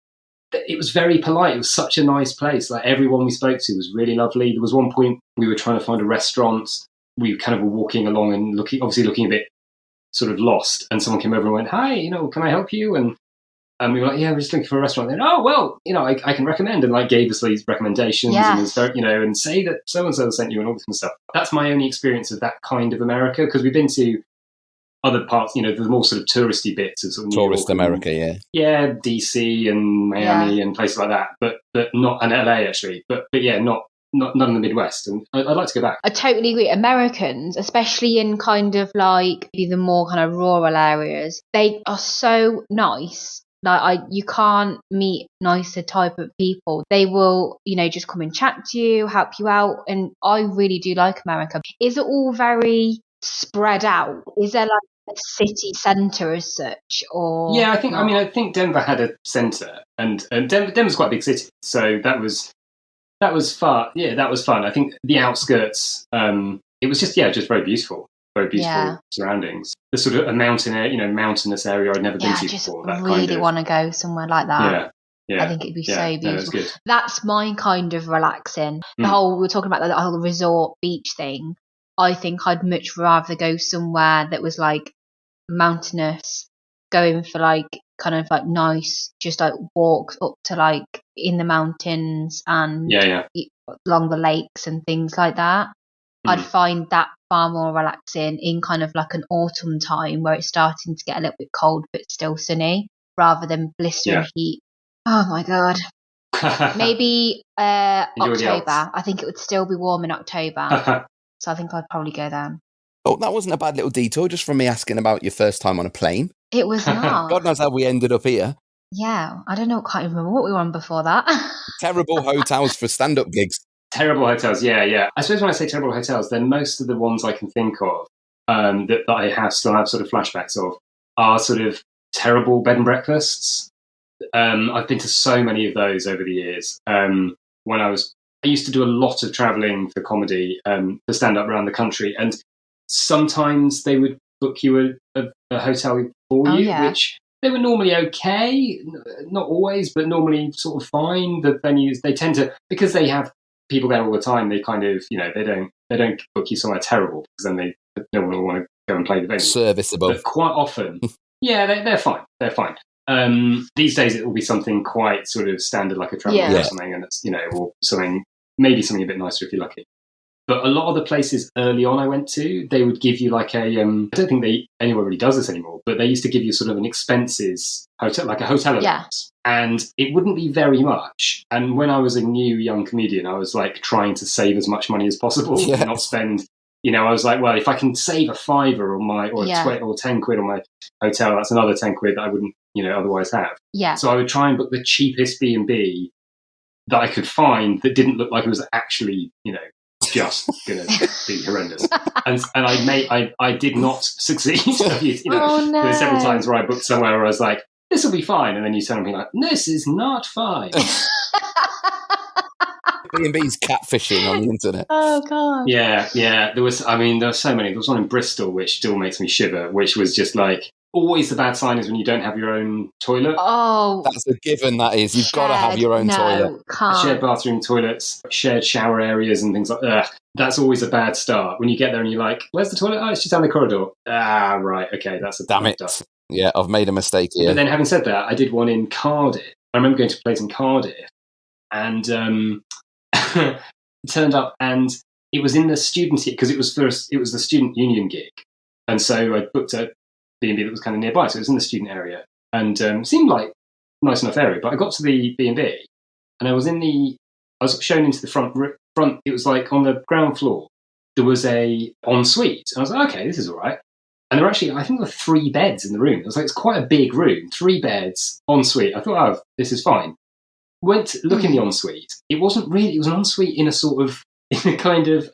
It was very polite. It was such a nice place. Like everyone we spoke to was really lovely. There was one point we were trying to find a restaurant. We kind of were walking along and looking a bit sort of lost. And someone came over and went, hi, you know, can I help you? And we were like, yeah, we're just looking for a restaurant. And oh, well, you know, I can recommend. And like gave us these recommendations and was very, you know, and say that so-and-so sent you and all this kind of stuff. That's my only experience of that kind of America because we've been to other parts, the more sort of touristy bits of sort of New
Tourist
York
America, yeah.
Yeah, DC and Miami and places like that, but not, and LA actually, but yeah, not none in the Midwest, and I'd like to go back.
I totally agree. Americans, especially in kind of like the more kind of rural areas, they are so nice. Like you can't meet nicer type of people. They will, just come and chat to you, help you out, and I really do like America. Is it all very spread out? Is there like a city centre as such, or
Yeah, I think Denver had a centre, and Denver's quite a big city, so that was fun. Yeah, that was fun. I think the outskirts, it was just very beautiful. Very beautiful surroundings. The sort of mountainous area I'd never been to before.
I really want to go somewhere like that.
Yeah.
I think it'd be so beautiful.
No,
that's my kind of relaxing. We were talking about the whole resort beach thing. I think I'd much rather go somewhere that was like mountainous, going for like kind of like nice, just like walks up to like in the mountains and along the lakes and things like that. I'd find that far more relaxing in kind of like an autumn time where it's starting to get a little bit cold but still sunny, rather than blistering heat. Oh my god. Maybe October. I think it would still be warm in October. So I think I'd probably go then.
Oh, that wasn't a bad little detour just from me asking about your first time on a plane.
It was not.
God knows how we ended up here.
Yeah, I don't know. Can't even remember what we were on before that.
Terrible hotels for stand-up gigs.
Terrible hotels, yeah. I suppose when I say terrible hotels, then most of the ones I can think of that I still have sort of flashbacks of are sort of terrible bed and breakfasts. I've been to so many of those over the years. I used to do a lot of travelling for comedy for stand-up around the country, and sometimes they would book you a hotel for you, which they were normally okay, not always, but normally sort of fine. The venues, they tend to, because they have people there all the time, they kind of, they don't book you somewhere terrible, because then no one will want to go and play the venue.
Serviceable.
But quite often, they're fine. They're fine. These days it will be something quite sort of standard, like a travel or something, and it's, or maybe something a bit nicer if you're lucky. But a lot of the places early on I went to, they would give you like I don't think anyone really does this anymore, but they used to give you sort of an expenses hotel, like a hotel allowance. And it wouldn't be very much. And when I was a new young comedian, I was like trying to save as much money as possible and not spend, I was like, well, if I can save a $5 or 10 quid on my hotel, that's another 10 quid that I wouldn't, otherwise have. Yeah. So I would try and book the cheapest B&B that I could find that didn't look like it was actually, just going to be horrendous. And I did not succeed. There were several times where I booked somewhere where I was like, this will be fine. And then you tell me like, this is not fine.
B&B's catfishing on the internet.
Oh, God.
Yeah. There were so many. There was one in Bristol which still makes me shiver, which was just like, always the bad sign is when you don't have your own toilet.
Oh.
That's a given, that is. You've got to have your own toilet.
Shared bathroom, toilets, shared shower areas and things like that. That's always a bad start. When you get there and you're like, where's the toilet? Oh, it's just down the corridor. Ah, right. Okay, that's a
damn it.
Start.
Yeah, I've made a mistake here.
But then having said that, I did one in Cardiff. I remember going to a place in Cardiff and it turned up and it was in the student, because it was the student union gig. And so I booked a B&B that was kind of nearby, so it was in the student area and seemed like a nice enough area. But I got to the B&B and I was shown into the front. It was like on the ground floor there was a ensuite, and I was like, okay, this is all right. And there were actually, I think there were 3 beds in the room. It was like, it's quite a big room, 3 beds, ensuite. I thought, oh, this is fine. Went to look in the ensuite. It wasn't really. It was an ensuite in a kind of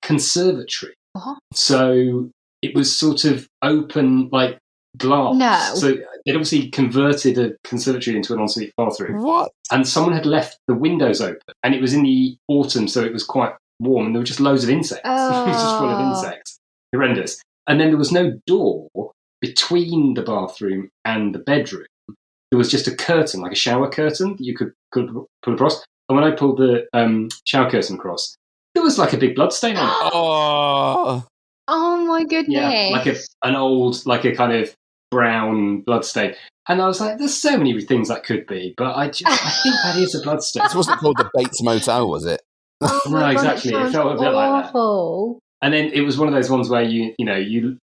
conservatory. Uh-huh. So it was sort of open, like glass.
No.
So they'd obviously converted a conservatory into an ensuite bathroom.
What?
And someone had left the windows open. And it was in the autumn, so it was quite warm. And there were just loads of insects.
Oh.
It was just full of insects. Horrendous. And then there was no door between the bathroom and the bedroom. There was just a curtain, like a shower curtain that you could pull across. And when I pulled the shower curtain across, there was like a big bloodstain on it.
Oh my goodness.
Yeah, like an old, like a kind of brown bloodstain. And I was like, there's so many things that could be, but I think that is a bloodstain.
This wasn't called the Bates Motel, was it?
No, exactly. It felt a bit like that. And then it was one of those ones where you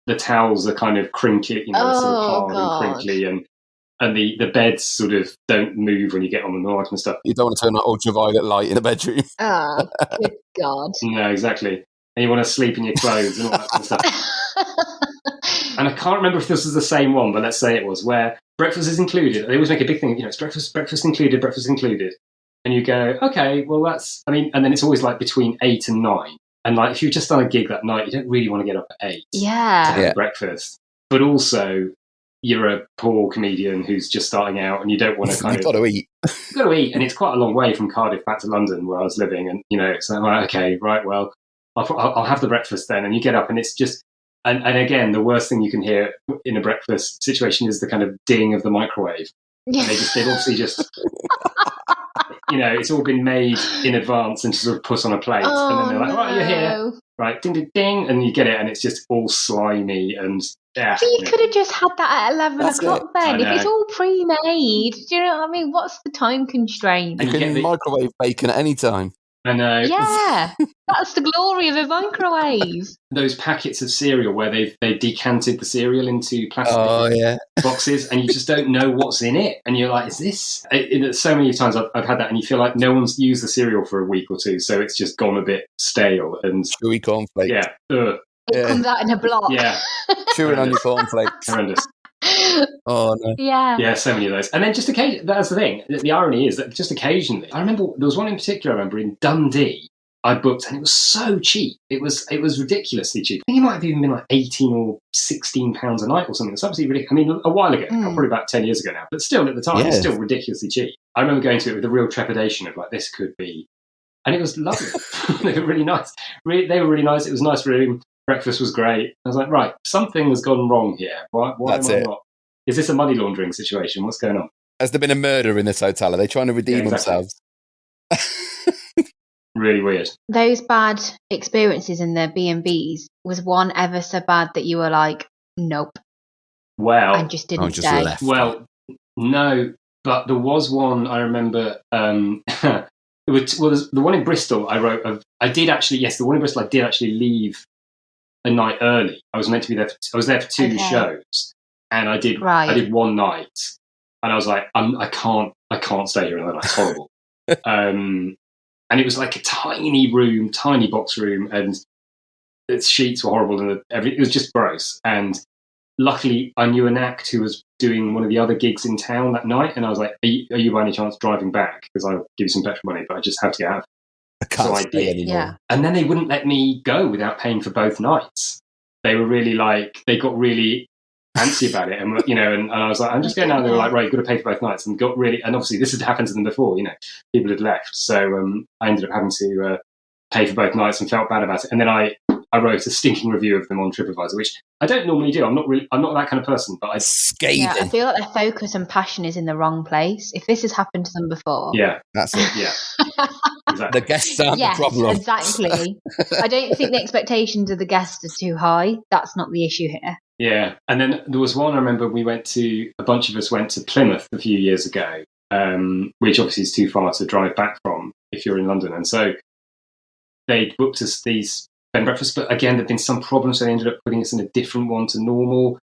the towels are kind of crinkly, sort of hard and crinkly, and the beds sort of don't move when you get on them and stuff.
You don't want to turn on ultraviolet light in the bedroom.
Oh, good God.
No, exactly. And you want to sleep in your clothes and all that kind of stuff. And I can't remember if this was the same one, but let's say it was, where breakfast is included. They always make a big thing, it's breakfast included. And you go, okay, well, and then it's always like between 8 and 9. And like, if you've just done a gig that night, you don't really want to get up at 8 to have breakfast. But also, you're a poor comedian who's just starting out, and you don't want to
You've got to eat.
You've got to eat, and it's quite a long way from Cardiff back to London where I was living. And so I'm like, okay, right, well, I'll have the breakfast then. And you get up, and it's just, and again, the worst thing you can hear in a breakfast situation is the kind of ding of the microwave. And they've obviously just. It's all been made in advance and sort of put on a plate. And then they're like, right, you're here. Right, ding, ding, ding. And you get it, and it's just all slimy and...
But you could have just had that at 11 o'clock then. If it's all pre-made, do you know what I mean? What's the time constraint?
You can microwave bacon at any time.
I know.
Yeah, that's the glory of a microwave. Those
packets of cereal where they've decanted the cereal into plastic boxes, and you just don't know what's in it. And you're like, is this... So many times I've had that, and you feel like no one's used the cereal for a week or two, so it's just gone a bit stale. And
chewy cornflakes.
Yeah.
It comes out in a block.
Yeah.
Chewing on your cornflakes.
Horrendous.
Oh, no.
Yeah.
Yeah, so many of those. And then just occasionally, that's the thing. The irony is that just occasionally, I remember there was one in particular, in Dundee, I booked, and it was so cheap. It was ridiculously cheap. I think it might have even been like 18 or 16 pounds a night or something. It's absolutely ridiculous. I mean, a while ago, probably about 10 years ago now, but still at the time, it's still ridiculously cheap. I remember going to it with a real trepidation of like, this could be, and it was lovely. They were really nice. They were really nice. It was a nice room. Breakfast was great. I was like, right, something has gone wrong here. Why am I not? Is this a money laundering situation? What's going on?
Has there been a murder in this hotel? Are they trying to redeem themselves?
Really weird.
Those bad experiences in the B&Bs, was one ever so bad that you were like, nope?
Well,
and just didn't stay.
Left.
Well, no, but there was one I remember. The one in Bristol. I did actually. Yes, the one in Bristol. I did actually leave a night early. I was meant to be there. I was there for 2 shows, and I did.
Right.
I did one night, and I was like, I can't stay here. And they're like, it's horrible. And it was like a tiny room, tiny box room, and its sheets were horrible, and it was just gross. And luckily, I knew an act who was doing one of the other gigs in town that night, and I was like, "Are you by any chance driving back? Because I'll give you some petrol money, but I just have to get out."
I can't stay anymore.
Yeah.
And then they wouldn't let me go without paying for both nights. They were really they got really antsy about it, and and I was like, I'm just going down. They were like, right, you've got to pay for both nights, and and obviously this had happened to them before. People had left, so I ended up having to pay for both nights and felt bad about it. And then I wrote a stinking review of them on TripAdvisor, which I don't normally do. I'm not that kind of person, but
scathing.
Yeah, I feel like their focus and passion is in the wrong place. If this has happened to them before,
yeah,
that's it.
Yeah, exactly.
The guests aren't the problem.
Exactly. I don't think the expectations of the guests are too high. That's not the issue here.
Yeah, and then there was one I remember a bunch of us went to Plymouth a few years ago, which obviously is too far to drive back from if you're in London. And so they booked us these bed and breakfasts, but again, there'd been some problems, so they ended up putting us in a different one to normal.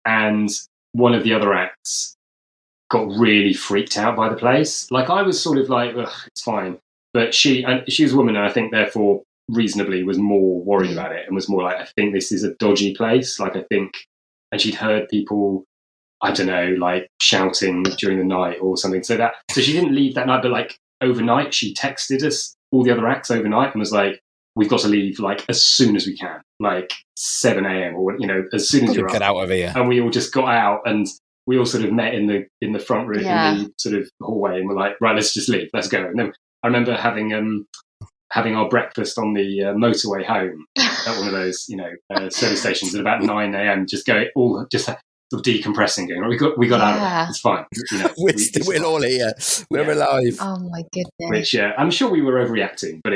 And one of the other acts got really freaked out by the place. Like, I was sort of like, ugh, it's fine. But she was a woman, and I think therefore reasonably was more worried about it and was more like, I think this is a dodgy place. Like, I think, and she'd heard people, I don't know, like shouting during the night or something. So she didn't leave that night, but like overnight she texted us, all the other acts overnight, and was like, we've got to leave like as soon as we can, like 7 a.m. or as soon as you're
get
up.
out of here.
And we all just got out, and we all sort of met in the front room,
Yeah.
in the sort of hallway, and we're like, right, let's just leave, let's go. And then I remember having our breakfast on the motorway home at one of those service stations at about 9 a.m. Just sort of decompressing, going, we got out of it. It's fine.
We're all here. We're alive.
Oh my goodness.
Which I'm sure we were overreacting, but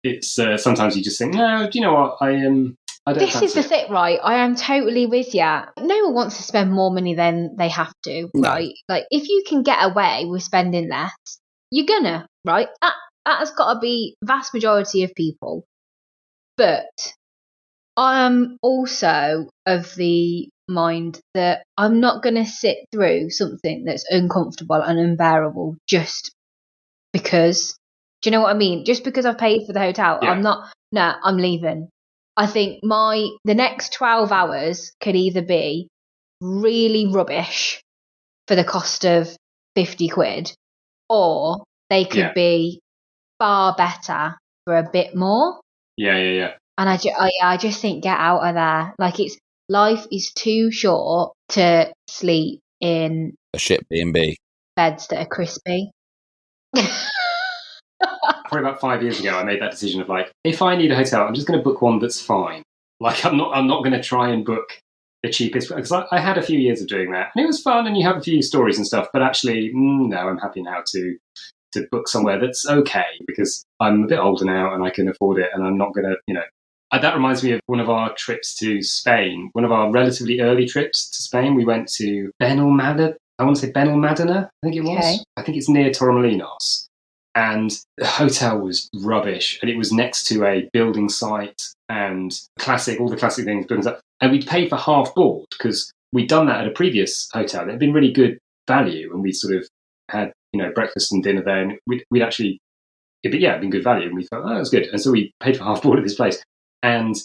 it's sometimes you just think, no, do you know what? I don't.
This is the thing, right? I am totally with you. No one wants to spend more money than they have to, right? Like, if you can get away with spending less, you're gonna, right? That has got to be vast majority of people. But I am also of the mind that I'm not going to sit through something that's uncomfortable and unbearable just because. Do you know what I mean? Just because I've paid for the hotel,
Yeah.
I'm leaving. I think the next 12 hours could either be really rubbish for the cost of 50 quid, or they could be far better for a bit more.
Yeah.
And I just think get out of there. Like, life is too short to sleep in
A shit B&B.
beds that are crispy.
Probably about 5 years ago, I made that decision of like, if I need a hotel, I'm just going to book one that's fine. Like, I'm not going to try and book the cheapest, because I had a few years of doing that, and it was fun, and you have a few stories and stuff. But actually, no, I'm happy now to book somewhere that's okay, because I'm a bit older now and I can afford it, and I'm not going to, That reminds me of one of our trips to Spain, one of our relatively early trips to Spain. We went to Benalmádena. I want to say Benalmádena, I think it was.
Okay.
I think it's near Torremolinos. And the hotel was rubbish, and it was next to a building site and all the classic things, buildings up. And we'd paid for half board because we'd done that at a previous hotel. It had been really good value, and we sort of had, breakfast and dinner there, and we'd actually, it'd been good value, and we thought, oh, that was good. And so we paid for half board at this place, and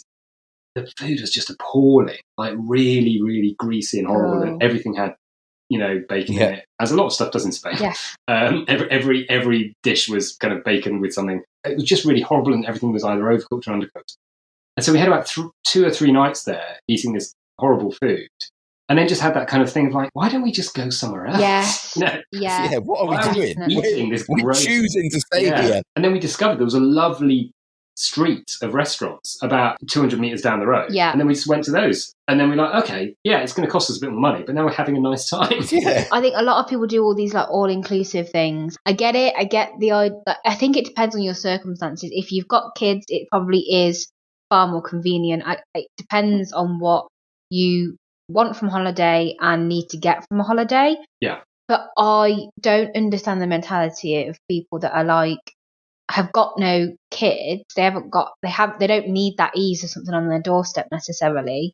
the food was just appalling, like really, really greasy and horrible, and everything had, bacon in it, as a lot of stuff does in Spain.
Yeah.
Every dish was kind of bacon with something. It was just really horrible, and everything was either overcooked or undercooked. And so we had about 2 or 3 nights there eating this horrible food, and then just had that kind of thing of like, why don't we just go somewhere else?
Yes.
Yeah, what are we doing?
We're
choosing to stay here.
And then we discovered there was a lovely street of restaurants about 200 meters down the road.
Yeah.
And then we just went to those. And then we're like, okay, yeah, it's going to cost us a bit more money, but now we're having a nice time.
Yeah.
I think a lot of people do all these like all-inclusive things. I get it. I get the idea. I think it depends on your circumstances. If you've got kids, it probably is far more convenient. It depends on what you want from holiday and need to get from a holiday.
Yeah.
But I don't understand the mentality of people that are like, have got no kids. They don't need that ease or something on their doorstep necessarily.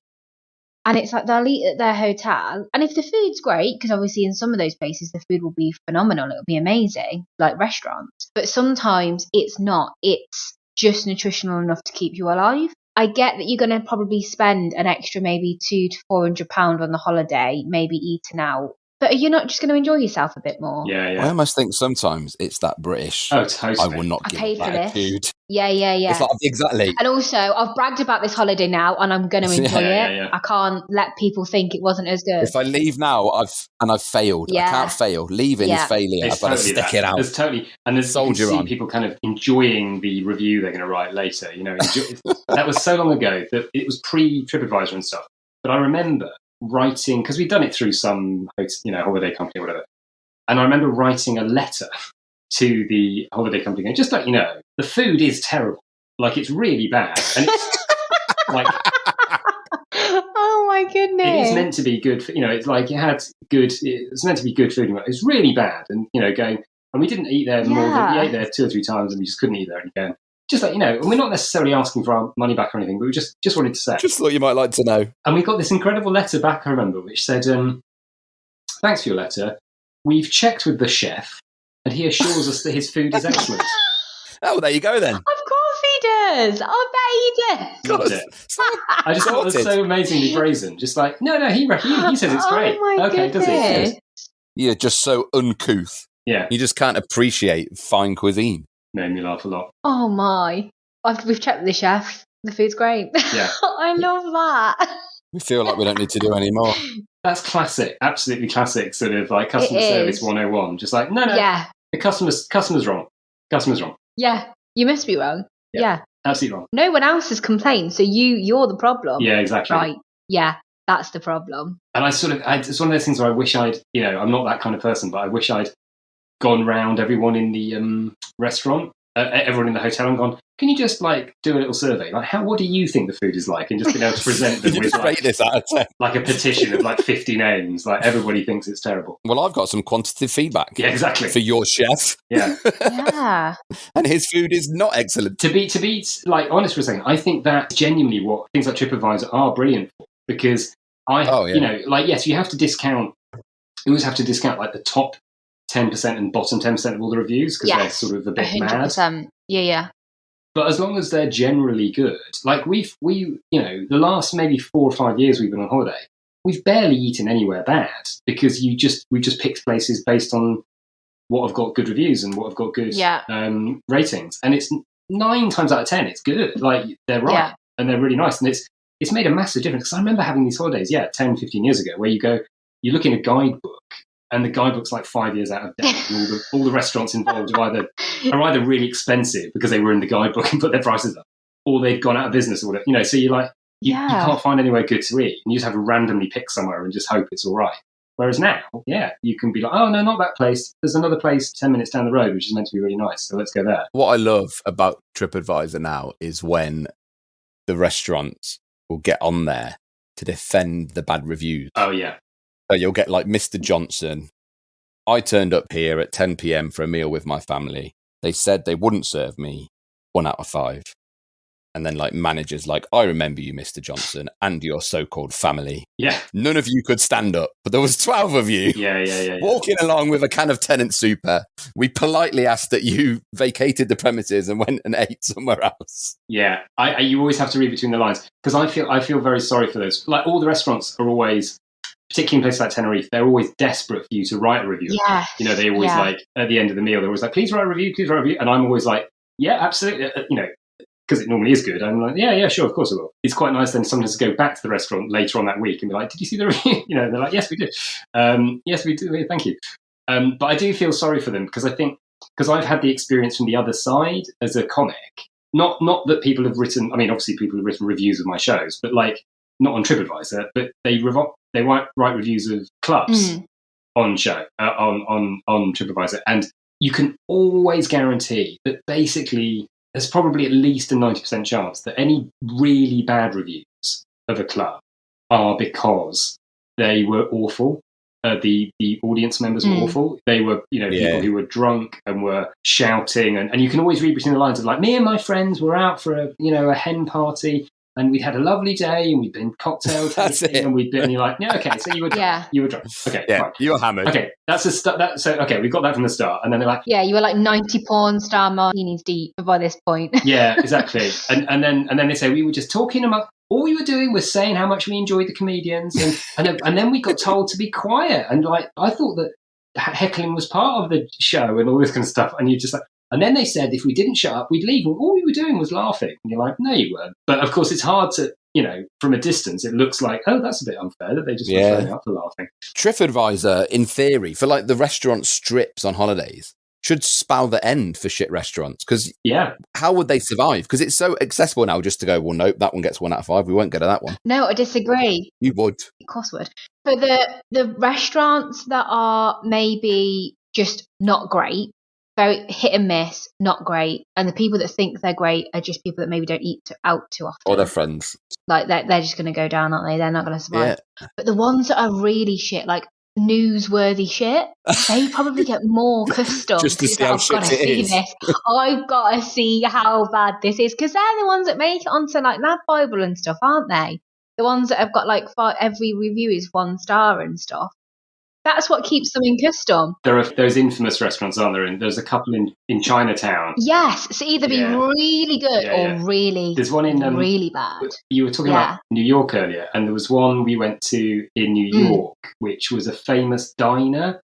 And it's like they'll eat at their hotel. And if the food's great, because obviously in some of those places the food will be phenomenal, it'll be amazing, like restaurants. But sometimes it's not. It's just nutritional enough to keep you alive. I get that you're going to probably spend an extra maybe £200 to £400 on the holiday, maybe eating out. But are you not just going to enjoy yourself a bit more?
Yeah.
I almost think sometimes it's that British.
Oh, totally.
I will not give
paid for
attitude.
this. Yeah.
It's like, exactly.
And also, I've bragged about this holiday now, and I'm going to enjoy it.
Yeah.
I can't let people think it wasn't as good.
If I leave now, I've failed.
Yeah.
I can't fail. Leaving is failure.
It's
I've got to
totally
stick it out.
There's totally, and there's
Soldier
you can see
on.
people kind of enjoying the review they're going to write later. That was so long ago that it was pre-TripAdvisor and stuff. But I remember writing, because we'd done it through some holiday company or whatever. And I remember writing a letter to the holiday company going, just let you know, the food is terrible. Like, it's really bad. And it's like,
oh my goodness.
it is meant to be good. It's like it's meant to be good food. It's really bad. And, and we didn't eat there more than, we ate there 2 or 3 times and we just couldn't eat there again. Just like, and we're not necessarily asking for our money back or anything, but we just wanted to say.
Just thought you might like to know.
And we got this incredible letter back, I remember, which said, thanks for your letter. We've checked with the chef, and he assures us that his food is excellent.
Oh, there you go then.
Of course he does. I bet he does.
Loved it. I just thought it was so amazingly brazen. Just like, no, he says it's great.
Oh my
okay, does
goodness.
it?
You're just so uncouth.
Yeah.
You just can't appreciate fine cuisine.
Made me laugh a lot.
Oh my. We've checked with the chef. The food's great.
Yeah.
I love that.
We feel like we don't need to do any more.
That's classic, absolutely classic, sort of like customer service 101. Just like, no,
Yeah.
the customer's wrong. Customer's wrong.
Yeah. You must be wrong. Yeah.
Absolutely wrong.
No one else has complained, so you're the problem.
Yeah, exactly.
Right. Yeah, that's the problem.
And it's one of those things where I wish I'm not that kind of person, but I wish I'd gone round everyone in the restaurant everyone in the hotel and gone, can you just like do a little survey? Like, what do you think the food is like? And just been able to present them with like a petition of like 50 names. Like everybody thinks it's terrible.
Well, I've got some quantitative feedback.
Yeah, exactly.
For your chef.
Yeah.
Yeah.
And his food is not excellent.
To be like honest for a second, I think that's genuinely what things like TripAdvisor are brilliant for, because you know, like, yes, you have to discount. You always have to discount like the top 10% and bottom 10% of all the reviews, because they're sort of a bit 100%.
Mad. Yeah.
But as long as they're generally good, like we you know, the last maybe 4 or 5 years we've been on holiday, we've barely eaten anywhere bad, because we've just picked places based on what have got good reviews and what have got good ratings, and it's 9 times out of 10 it's good. Like they're right and they're really nice, and it's made a massive difference. Because I remember having these holidays 10, 15 years ago where you look in a guidebook and the guidebook's like 5 years out of date. And all the restaurants involved are either really expensive because they were in the guidebook and put their prices up, or they've gone out of business, or whatever. You know, so you're like, you can't find anywhere good to eat, and you just have to randomly pick somewhere and just hope it's all right. Whereas now, you can be like, oh no, not that place. There's another place 10 minutes down the road which is meant to be really nice, so let's go there.
What I love about TripAdvisor now is when the restaurants will get on there to defend the bad reviews.
Oh yeah.
So you'll get like Mr. Johnson. I turned up here at 10 p.m. for a meal with my family. They said they wouldn't serve me. 1 out of 5. And then like managers like, I remember you, Mr. Johnson, and your so-called family.
Yeah.
None of you could stand up, but there was 12 of you.
Yeah.
Walking along with a can of Tennant Super. We politely asked that you vacated the premises and went and ate somewhere else.
Yeah. You always have to read between the lines, because I feel very sorry for those. Like all the restaurants are always, particularly in places like Tenerife, they're always desperate for you to write a review.
Yeah.
You know, they always like at the end of the meal, they're always like, please write a review. And I'm always like, yeah, absolutely. You know, because it normally is good. I'm like, yeah, sure, of course I will. It's quite nice then sometimes to go back to the restaurant later on that week and be like, did you see the review? You know, and they're like, yes, we did. Yes, we do. Thank you. But I do feel sorry for them, because I think, because I've had the experience from the other side as a comic. Not that people have written, I mean, obviously people have written reviews of my shows, but like, not on TripAdvisor, but they write reviews of clubs on TripAdvisor, and you can always guarantee that basically there's probably at least a 90% chance that any really bad reviews of a club are because they were awful. The audience members were awful. They were, people who were drunk and were shouting, and you can always read between the lines of like, me and my friends were out for a hen party, and we'd had a lovely day, and we'd been cocktail tasting, and we'd been, and you're like, okay, so you were drunk. You were drunk. Okay, fine.
You were hammered.
Okay, that's a start. So, okay, we've got that from the start. And then they're like,
yeah, you were like 90 porn star martinis deep by this point.
Yeah, exactly. And then they say, we were just talking about, all we were doing was saying how much we enjoyed the comedians, and then we got told to be quiet. And like, I thought that heckling was part of the show and all this kind of stuff. And you just like, and then they said if we didn't shut up, we'd leave. Well, all we were doing was laughing. And you're like, no, you weren't. But of course, it's hard to, from a distance, it looks like, oh, that's a bit unfair that they just were showing up for laughing.
TripAdvisor, in theory, for like the restaurant strips on holidays, should spell the end for shit restaurants. Because how would they survive? Because it's so accessible now just to go, well, nope, that one gets 1 out of 5. We won't go to that one.
No, I disagree.
You would.
Of course would. For the restaurants that are maybe just not great, very hit and miss, not great, and the people that think they're great are just people that maybe don't eat out too often.
Or their friends.
Like, they're just going to go down, aren't they? They're not going to survive. Yeah. But the ones that are really shit, like newsworthy shit, they probably get more custom.
Just to see how shit it is.
I've got to see how bad this is, because they're the ones that make it onto like Nav Bible and stuff, aren't they? The ones that have got like every review is 1 star and stuff. That's what keeps them in custom.
There are those infamous restaurants, aren't there? And there's a couple in Chinatown.
Yes, so either be really good or really, there's one in really bad.
You were talking about New York earlier, and there was one we went to in New York, which was a famous diner.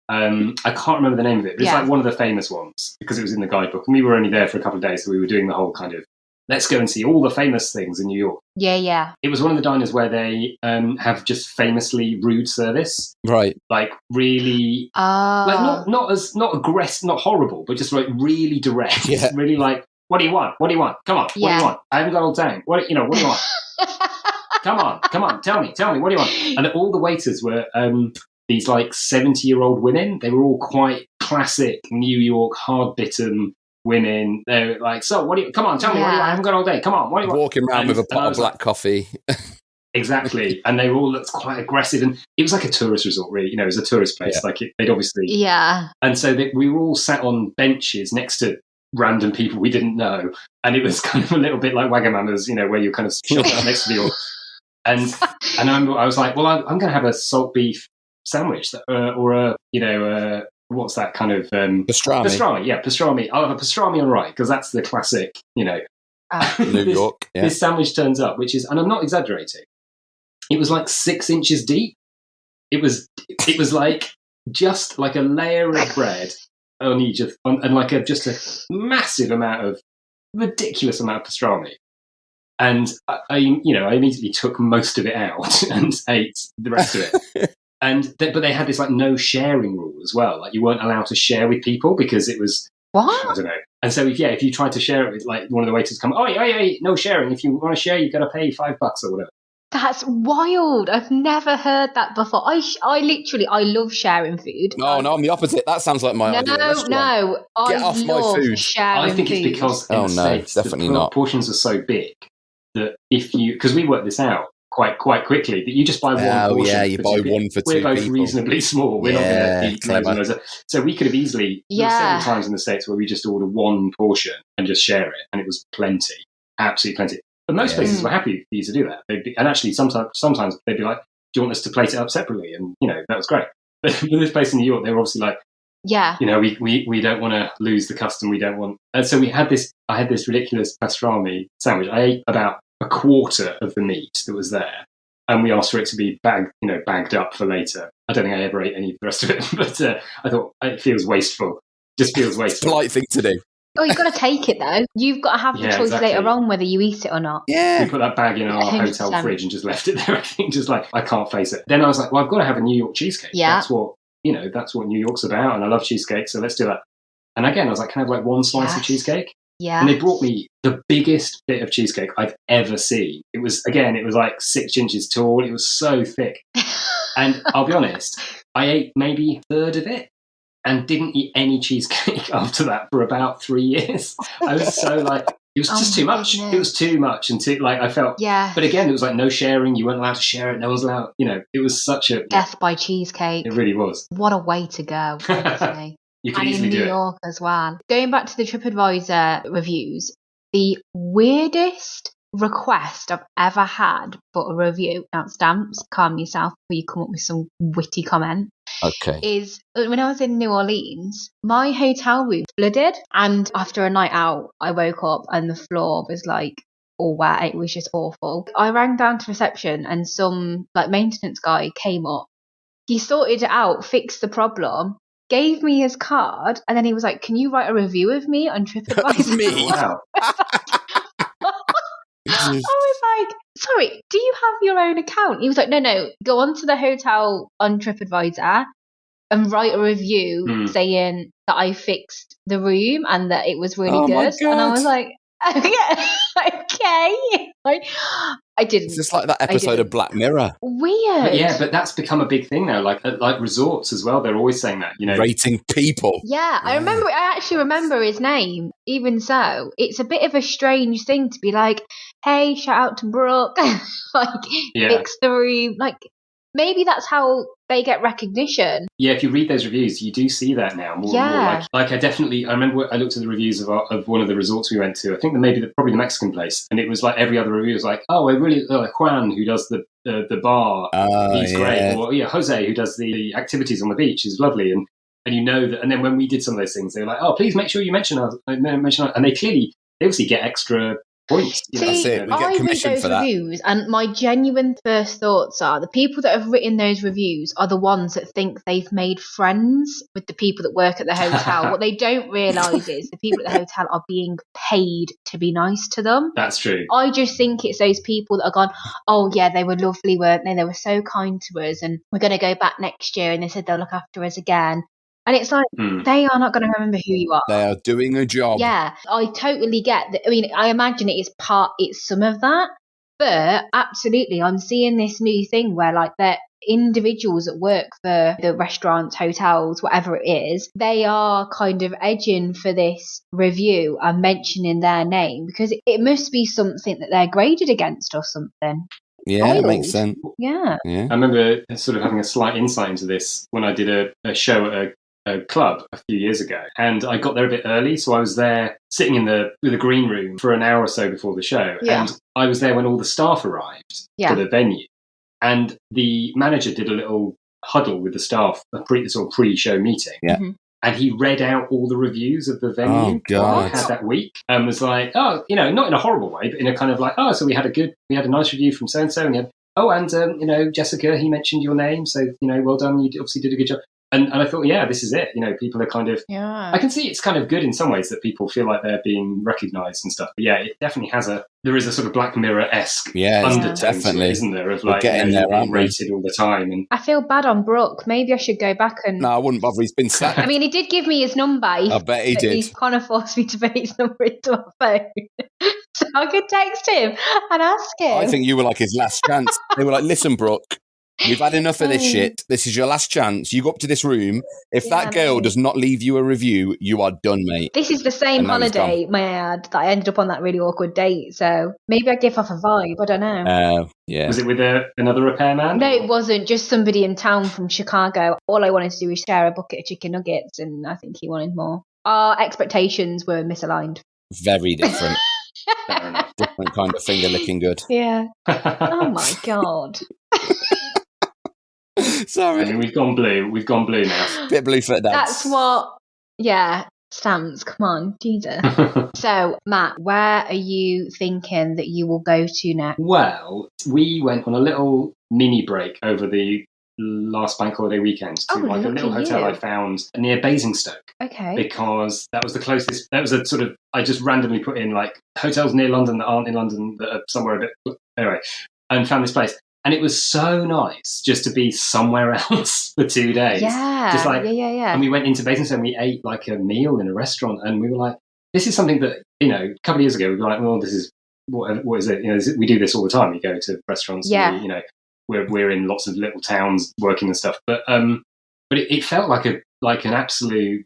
I can't remember the name of it, but it's like one of the famous ones because it was in the guidebook. And we were only there for a couple of days, so we were doing the whole kind of, let's go and see all the famous things in New York.
Yeah.
It was one of the diners where they have just famously rude service.
Right.
Like really, like not aggressive, not horrible, but just like really direct. Yeah. Really like, what do you want? What do you want? Come on. What do you want? I haven't got all day. What do you want? Come on. Tell me. What do you want? And all the waiters were these like 70-year-old women. They were all quite classic New York, hard-bitten, women. They're like, so what do you, come on, tell me, what do you want? I haven't got all day. Come on, what do you want?
Walking around with a pot of black coffee.
Exactly. And they all looked quite aggressive. And it was like a tourist resort, really. You know, it was a tourist place.
Yeah.
Like they'd obviously.
Yeah.
And so we were all sat on benches next to random people we didn't know. And it was kind of a little bit like Wagamama's, you know, where you're kind of shot up next to the And I was like, well, I'm going to have a salt beef sandwich or a, you know, what's that kind of...
pastrami.
Pastrami, yeah, pastrami. I'll have a pastrami on rye because that's the classic, you know.
New York, yeah.
This sandwich turns up, which is, and I'm not exaggerating, it was like 6 inches deep. It was like just like a layer of bread on each of, and like just a massive amount of, ridiculous amount of pastrami. And I immediately took most of it out and ate the rest of it. But they had this like no sharing rule as well. Like you weren't allowed to share with people because it was,
what?
I don't know. And so if you tried to share it with like one of the waiters come, oh yeah, no sharing. If you want to share, you've got to pay $5 or whatever.
That's wild. I've never heard that before. I love sharing food.
No, I'm the opposite. That sounds like my idea of a restaurant.
No,
Get off my food.
Sharing
I think
food.
it's because in the States,
definitely
the
not.
portions are so big that because we worked this out quite quickly, that you just buy one portion.
Oh yeah, you buy one for 2 people.
We're both reasonably small. We're not going to eat
clever.
loads and loads. So we could have easily, there were several times in the States where we just order one portion and just share it, and it was plenty, absolutely plenty. But most places were happy for you to do that. And actually, sometimes they'd be like, "Do you want us to plate it up separately?" And that was great. But in this place in New York, they were obviously like,
"Yeah,
we don't want to lose the custom. We don't want." And so I had this ridiculous pastrami sandwich. I ate about a quarter of the meat that was there, and we asked for it to be bagged up for later. I don't think I ever ate any of the rest of it, but I thought it feels wasteful. Just feels wasteful.
Polite thing to do.
Oh, you've got to take it though. You've got to have the choice later on whether you eat it or not.
Yeah.
We put that bag in our
100%.
hotel fridge and just left it there. I think just like, I can't face it. Then I was like, well, I've got to have a New York cheesecake.
Yeah.
That's what New York's about. And I love cheesecake. So let's do that. And again, I was like, can I have like one slice of cheesecake?
Yeah.
And they brought me the biggest bit of cheesecake I've ever seen. It was like 6 inches tall. It was so thick. And I'll be honest, I ate maybe a third of it and didn't eat any cheesecake after that for about 3 years. I was so like, it was just too much.
Goodness.
It was too much. And I felt, but again, it was like no sharing. You weren't allowed to share it. No one's allowed, it was such a...
Death by cheesecake.
It really was.
What a way to go, honestly.
You could
and
easily
in
do
New
it.
York as well. Going back to the TripAdvisor reviews, the weirdest request I've ever had for a review, now stamps, calm yourself before you come up with some witty comment.
Okay.
Is when I was in New Orleans, my hotel room flooded, and after a night out, I woke up and the floor was like all wet. It was just awful. I rang down to reception, and some like maintenance guy came up. He sorted it out, fixed the problem, gave me his card, and then he was like, "Can you write a review of me on TripAdvisor?"
Me?
Wow.
I was like, sorry, do you have your own account? He was like, no, go onto the hotel on TripAdvisor and write a review saying that I fixed the room and that it was really good. And I was like, okay. I didn't.
It's just like that episode of Black Mirror.
Weird.
But that's become a big thing now. Like resorts as well. They're always saying that,
rating people.
Yeah, I actually remember his name. Even so, it's a bit of a strange thing to be like, hey, shout out to Brooke, fix the room. Like, maybe that's how they get recognition. Yeah,
if you read those reviews, you do see that now more and more. Like I remember I looked at the reviews of one of the resorts we went to. I think probably the Mexican place, and it was like every other review was like, oh, I really Juan, who does the bar, he's great. Or Jose, who does the activities on the beach, is lovely. And you know that. And then when we did some of those things, they were like, oh, please make sure you mention us. And they obviously get extra points.
That's it. We get commission for that.
Reviews, and my genuine first thoughts are the people that have written those reviews are the ones that think they've made friends with the people that work at the hotel. What they don't realise is the people at the hotel are being paid to be nice to them.
That's true.
I just think it's those people that are gone, oh yeah, they were lovely, weren't they? They were so kind to us, and we're going to go back next year, and they said they'll look after us again. And it's like, they are not going to remember who you are.
They are doing a job.
Yeah, I totally get that. I mean, I imagine it's some of that. But absolutely, I'm seeing this new thing where like individuals that work for the restaurants, hotels, whatever it is, they are kind of edging for this review and mentioning their name because it must be something that they're graded against or something.
Yeah, it makes sense.
Yeah.
Yeah.
I remember sort of having a slight insight into this when I did a show at a club a few years ago, and I got there a bit early, so I was there sitting in the green room for an hour or so before the show, and I was there when all the staff arrived for the venue, and the manager did a little huddle with the staff, a pre-show meeting, and he read out all the reviews of the venue that we had that week, and was like, oh, you know, not in a horrible way, but in a kind of like, oh, so we had a nice review from so and so, and we had, oh, and you know, Jessica, he mentioned your name, so you know, well done, you obviously did a good job. And I thought, yeah, this is it. You know, people are kind of, I can see it's kind of good in some ways that people feel like they're being recognised and stuff. But yeah, it definitely there is a sort of Black Mirror-esque undertone to it, isn't there? Of like,
getting there,
being rated all the time. And
I feel bad on Brooke. Maybe I should go back and...
No, I wouldn't bother. He's been sacked.
I mean, he did give me his number.
I bet he did.
He's kind of forced me to put his number into my phone. So I could text him and ask him.
I think you were like his last chance. They were like, listen, Brooke, we've had enough of this shit. This is your last chance. You go up to this room. If that girl does not leave you a review, you are done, mate.
This is the same holiday, may I add, that I ended up on that really awkward date. So maybe I give off a vibe. I don't know.
Yeah.
Was it with another repairman?
No, it wasn't. Just somebody in town from Chicago. All I wanted to do was share a bucket of chicken nuggets, and I think he wanted more. Our expectations were misaligned.
Very different. Fair enough. Different kind of finger licking good.
Yeah. Oh my God.
Sorry.
I mean, we've gone blue. We've gone blue now.
Bit blue for that.
That's what, Stance, come on, Jesus. So, Matt, where are you thinking that you will go to next?
Well, we went on a little mini break over the last bank holiday weekend to like a little hotel I found near Basingstoke.
Okay.
Because that was the closest. That was a sort of, I just randomly put in like hotels near London that aren't in London that are somewhere a bit, anyway, and found this place. And it was so nice just to be somewhere else for 2 days.
Yeah.
Just like,
yeah.
And we went into Basingstoke and we ate like a meal in a restaurant, and we were like, this is something that, you know, a couple of years ago, we were like, well, this is, what is it? You know, we do this all the time. We go to restaurants, and we, you know, we're in lots of little towns working and stuff. But it felt like an absolute,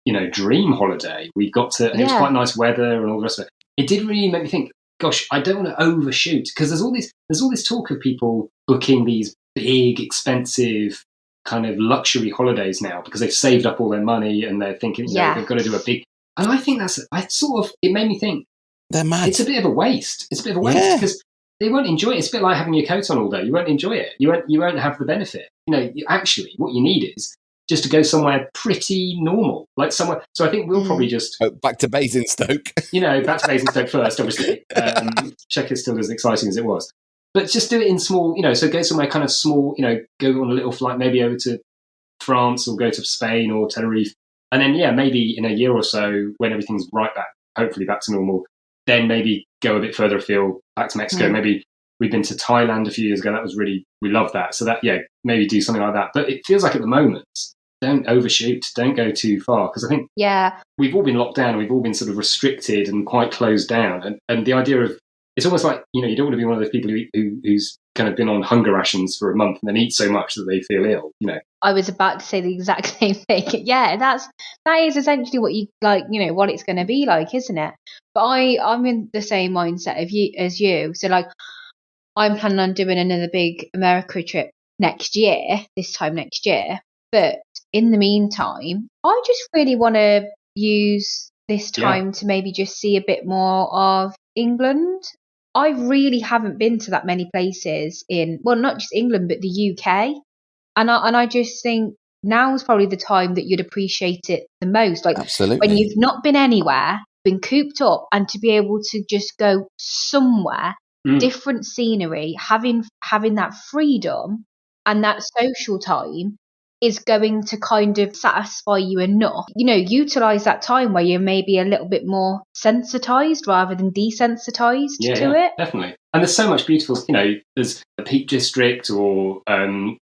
you know, dream holiday. We got to, and it was quite nice weather and all the rest of it. It did really make me think, gosh, I don't want to overshoot, because there's all this talk of people booking these big, expensive kind of luxury holidays now because they've saved up all their money and they're thinking, you know, they've got to do a big. And I think it made me think,
they're mad.
It's a bit of a waste. It's a bit of a waste because they won't enjoy it. It's a bit like having your coat on all day. You won't enjoy it. You won't have the benefit. You know, actually, what you need is just to go somewhere pretty normal, like somewhere. So I think we'll probably just
back to Basingstoke.
You know, back to Basingstoke first, obviously. Check it's still as exciting as it was, but just do it in small. You know, so go somewhere kind of small. You know, go on a little flight, maybe over to France or go to Spain or Tenerife, and then maybe in a year or so, when everything's right back, hopefully back to normal, then maybe go a bit further afield, back to Mexico. Maybe we've been to Thailand a few years ago. That was we loved that. So that, maybe do something like that. But it feels like at the moment, don't overshoot, don't go too far. Because I think we've all been locked down, we've all been sort of restricted and quite closed down. And the idea of, it's almost like, you know, you don't want to be one of those people who's kind of been on hunger rations for a month and then eat so much that they feel ill, you know. I
was about to say the exact same thing. Yeah, that is essentially what you like, you know, what it's going to be like, isn't it? But I'm in the same mindset as you. So like, I'm planning on doing another big America trip this time next year. But in the meantime, I just really want to use this time to maybe just see a bit more of England. I really haven't been to that many places not just England, but the UK. And I just think now is probably the time that you'd appreciate it the most. Like,
absolutely,
when you've not been anywhere, been cooped up, and to be able to just go somewhere, different scenery, having that freedom and that social time is going to kind of satisfy you enough. You know, utilize that time where you're maybe a little bit more sensitized rather than desensitized to it.
Definitely. And there's so much beautiful, you know, there's the Peak District or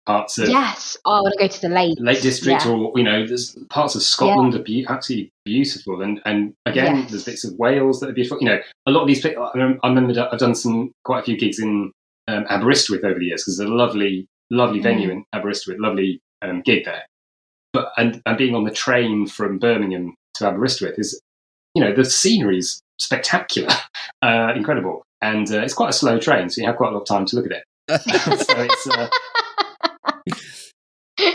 parts of...
Yes, I want to go to the Lake
District, or, you know, there's parts of Scotland are absolutely beautiful. And again, there's bits of Wales that are beautiful. You know, a lot of these places, I remember I've done quite a few gigs in Aberystwyth over the years, because there's a lovely lovely venue in Aberystwyth, lovely gig there. But and being on the train from Birmingham to Aberystwyth is, the scenery's spectacular, incredible, and it's quite a slow train, so you have quite a lot of time to look at it. So it's,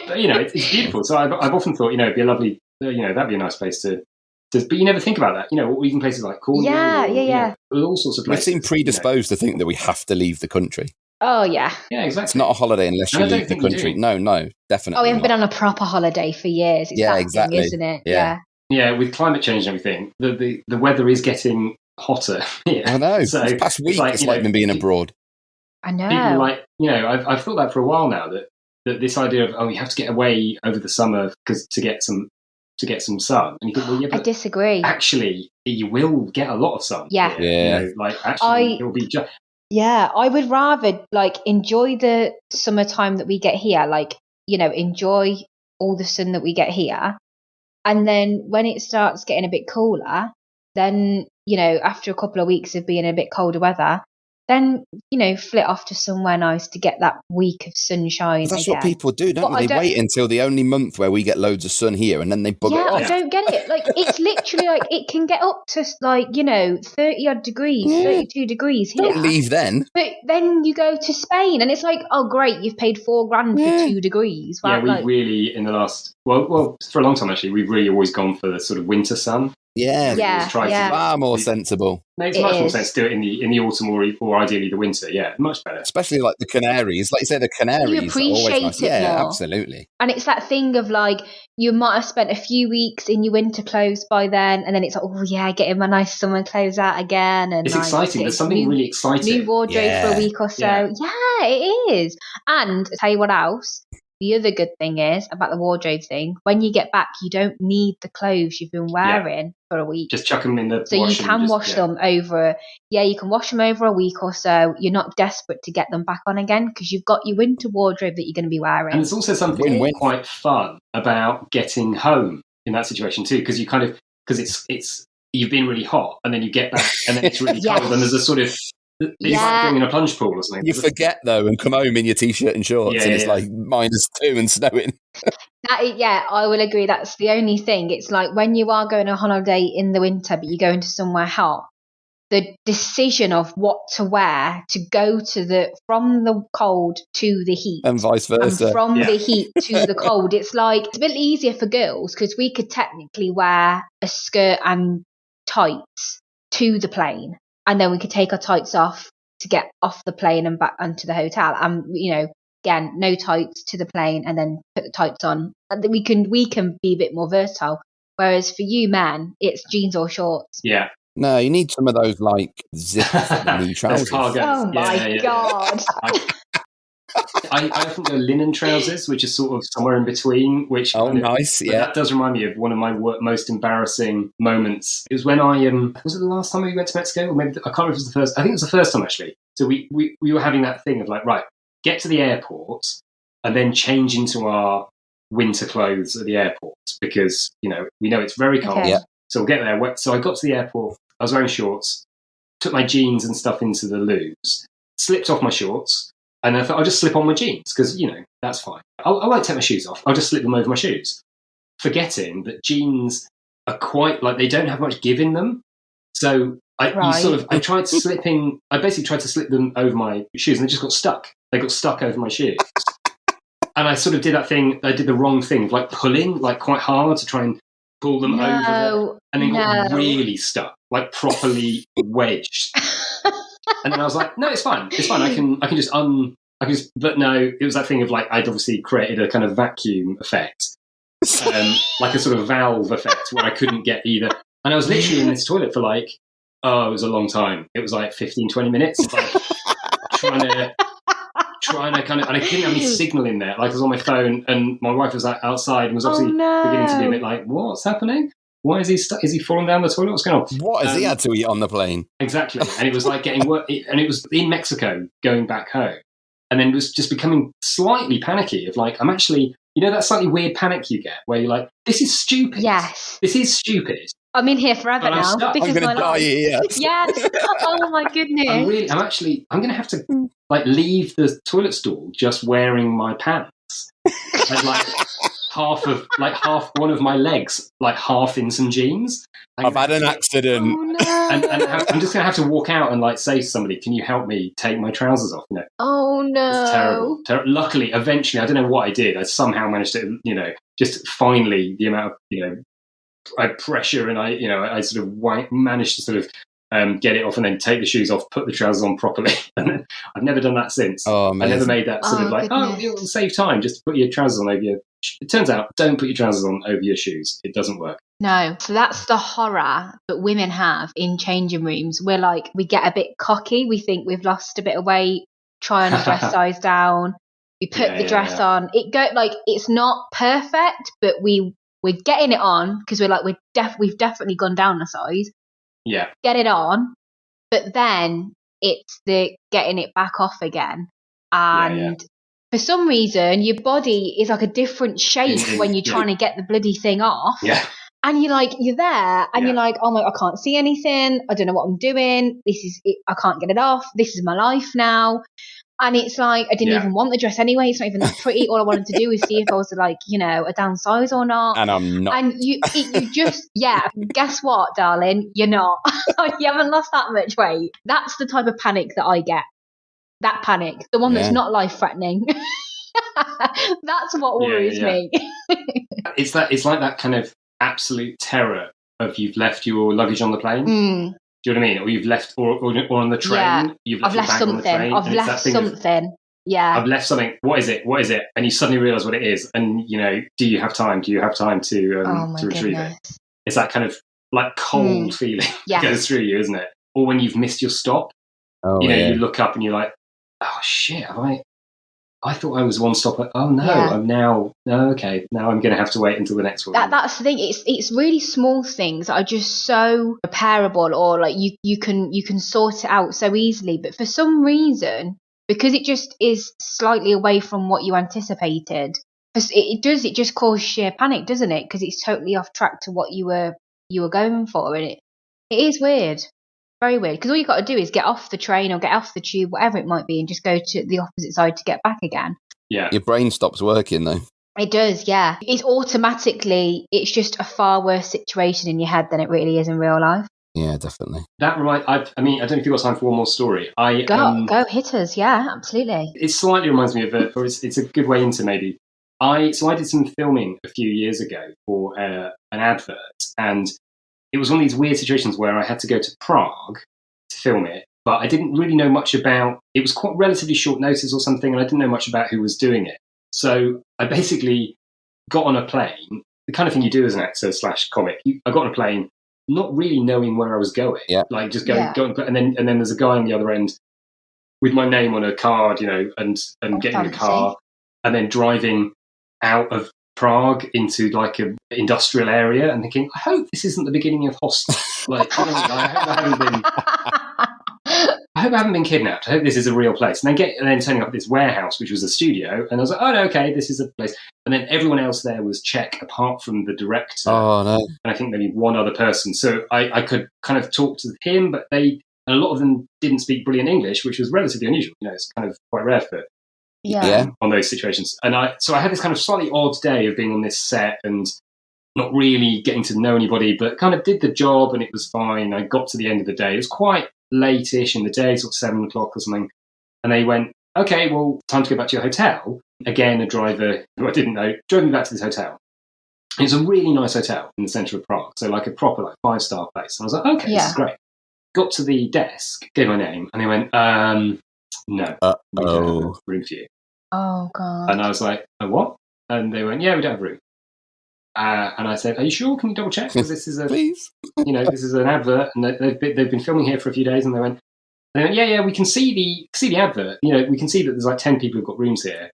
but it's beautiful. So I've often thought, it'd be a lovely, that'd be a nice place to. But you never think about that, or even places like Cornwall.
Yeah.
All sorts of places.
We seem predisposed to think that we have to leave the country.
Oh, yeah.
Yeah, exactly.
It's not a holiday unless you leave the country. No, definitely.
Oh, we haven't been on a proper holiday for years. It's that
exactly.
thing, isn't it?
Yeah.
Yeah, with climate change and everything, the weather is getting hotter here.
I know.
So
this past week, it's like been being abroad.
I know.
People I've thought that for a while now, that this idea of, you have to get away over the summer to get some sun. And you think, well, yeah, but
I disagree.
actually, you will get a lot of sun.
Yeah.
Here. It will be just...
Yeah, I would rather enjoy the summertime that we get here, enjoy all the sun that we get here. And then when it starts getting a bit cooler, then, after a couple of weeks of being a bit colder weather, then, flit off to somewhere nice to get that week of sunshine.
But that's
again.
what people do, don't they? They wait until the only month where we get loads of sun here, and then they bug it off.
I don't get it. It's literally it can get up to 30 odd degrees, 32 degrees here.
Don't leave then.
But then you go to Spain, and it's like, oh great, you've paid $4,000 for 2 degrees.
Wow, we've really in the last well for a long time actually, we've really always gone for the sort of winter sun.
Far more sensible.
Makes much more sense to do it in the autumn or ideally the winter. Yeah, much better.
Especially like the Canaries. Like you say, the Canaries
you appreciate
are always nice.
it more.
Absolutely.
And it's that thing of you might have spent a few weeks in your winter clothes by then, and then it's like, oh yeah, getting my nice summer clothes out again. And
it's exciting. There's something really exciting.
New wardrobe for a week or so. Yeah, it is. And I'll tell you what else. The other good thing is about the wardrobe thing, when you get back, you don't need the clothes you've been wearing for a week.
Just chuck them in the
so
wash.
You can wash them over. You can wash them over a week or so. You're not desperate to get them back on again because you've got your winter wardrobe that you're going to be wearing.
And there's also something quite fun about getting home in that situation too, because you because it's you've been really hot and then you get back and then it's really cold and there's a sort of... It's like going in a plunge pool or something.
You forget though and come home in your t-shirt and shorts and it's like -2 and snowing.
I will agree. That's the only thing. It's like when you are going on a holiday in the winter but you're going to somewhere hot, the decision of what to wear to go from the cold to the heat
and vice versa,
and from the heat to the cold, it's a bit easier for girls because we could technically wear a skirt and tights to the plane. And then we could take our tights off to get off the plane and back onto the hotel. And, again, no tights to the plane and then put the tights on. And we can be a bit more versatile. Whereas for you men, it's jeans or shorts.
Yeah.
No, you need some of those zips at the knee trousers.
Oh my God.
I often go linen trousers, which is sort of somewhere in between. Which
nice, yeah.
That does remind me of one of my most embarrassing moments. It was when I was it the last time we went to Mexico, or maybe I can't remember if it was the first. I think it was the first time actually. So we were having that thing of right, get to the airport and then change into our winter clothes at the airport because we know it's very cold.
Okay.
Yeah.
So we'll get there. So I got to the airport. I was wearing shorts, took my jeans and stuff into the loos, slipped off my shorts. And I thought I'll just slip on my jeans because, that's fine. I won't take my shoes off. I'll just slip them over my shoes. Forgetting that jeans are quite they don't have much give in them. So I basically tried to slip them over my shoes and they just got stuck. They got stuck over my shoes. And I sort of did that thing. I did the wrong thing of pulling quite hard to try and pull them over. And then got really stuck, properly wedged. And then I was like, no, it's fine. It's fine. I can just but no, it was that thing of I'd obviously created a kind of vacuum effect, like a sort of valve effect where I couldn't get either. And I was literally in this toilet for it was a long time. It was 15, 20 minutes, trying to kind of, and I didn't have any signal in there. I was on my phone and my wife was outside and was obviously beginning to be a bit what's happening? Why is he is he falling down the toilet? What's going on?
What has he had to eat on the plane?
Exactly. And it was getting work. And it was in Mexico going back home. And then it was just becoming slightly panicky of I'm actually, that slightly weird panic you get where you're this is stupid.
Yes.
This is stupid.
I'm in here forever now.
I'm going to die here.
Yes. Oh my goodness.
I'm going to have to like leave the toilet stall just wearing my pants and like half one of my legs, like half in some jeans.
I've had an accident.
Oh, no.
And I'm just going to have to walk out and like say to somebody, can you help me take my trousers off? You know,
Oh, no.
it's terrible. Luckily, eventually, I don't know what I did. I somehow managed to, just finally the amount of, I pressure and I sort of managed to sort of get it off and then take the shoes off, put the trousers on properly. And then I've never done that since.
Oh,
I never made that sort of like,
goodness.
it'll save time. Just put your trousers on over your... It turns out, don't put your trousers on over your shoes. It doesn't work.
No. So that's the horror that women have in changing rooms. We're like, we get a bit cocky. We think we've lost a bit of weight, try on a dress size down. We put the dress on. It's not perfect, but we're getting it on because we're like, we've definitely gone down a size.
Yeah.
Get it on, but then it's the getting it back off again. And for some reason, your body is like a different shape when you're trying to get the bloody thing off.
Yeah.
And you're there and you're like, oh my, I can't see anything. I don't know what I'm doing. This is it. I can't get it off. This is my life now. And it's like, I didn't even want the dress anyway. It's not even that pretty. All I wanted to do was see if I was like, a down size or not.
And I'm not.
And you just, guess what, darling? You're not. You haven't lost that much weight. That's the type of panic that I get. That panic. The one that's not life-threatening. That's what worries me.
It's like that kind of absolute terror of you've left your luggage on the plane. Do you know what I mean? Or you've left, or on the train.
Yeah.
I've left
something. I've left something.
I've left something. What is it? And you suddenly realise what it is. And, do you have time? Do you have time to retrieve it? It's that kind of like cold feeling that goes through you, isn't it? Or when you've missed your stop, you look up and you're like, oh shit, I thought I was one stop. Oh no, I'm now. No, okay. Now I'm going to have to wait until the next one.
That's the thing. It's really small things that are just so repairable, or like you can sort it out so easily. But for some reason, because it just is slightly away from what you anticipated, it just causes sheer panic, doesn't it? Because it's totally off track to what you were going for, and it is weird. Very weird, because all you got to do is get off the train or get off the tube, whatever it might be, and just go to the opposite side to get back again.
Yeah.
Your brain stops working, though.
It does, yeah. It's just a far worse situation in your head than it really is in real life.
Yeah, definitely.
I don't know if you've got time for one more story.
Go hit us, yeah, absolutely.
It slightly reminds me of it's a good way into maybe. I did some filming a few years ago for an advert, and it was one of these weird situations where I had to go to Prague to film it, but I didn't really know much about... It was quite relatively short notice or something, and I didn't know much about who was doing it. So I basically got on a plane, the kind of thing you do as an actor /comic. I got on a plane, not really knowing where I was going.
Yeah.
Like just going, and then there's a guy on the other end with my name on a card, and getting in the car, and then driving out of Prague into like an industrial area and thinking, I hope this isn't the beginning of Hostel. Like, I hope I haven't been kidnapped. I hope this is a real place. And then turning up at this warehouse, which was a studio, and I was like, oh no, okay, this is a place. And then everyone else there was Czech, apart from the director.
Oh no!
And I think maybe one other person. So I could kind of talk to him, but a lot of them didn't speak brilliant English, which was relatively unusual. It's kind of quite rare for. On those situations. And I had this kind of slightly odd day of being on this set and not really getting to know anybody, but kind of did the job and it was fine. I got to the end of the day. It was quite late-ish in the day, sort of 7 o'clock or something. And they went, okay, well, time to go back to your hotel. Again, a driver who I didn't know drove me back to this hotel. It was a really nice hotel in the centre of Prague. So like a proper 5-star place. And I was like, okay, this is great. Got to the desk, gave my name, and they went, no, we don't have a room for you.
Oh, God.
And I was like, oh, what? And they went, yeah, we don't have room. And I said, are you sure? Can you double check? Because this is
Please.
This is an advert, and they've been filming here for a few days. And they went, yeah, we can see the advert. We can see that there's like 10 people who've got rooms here,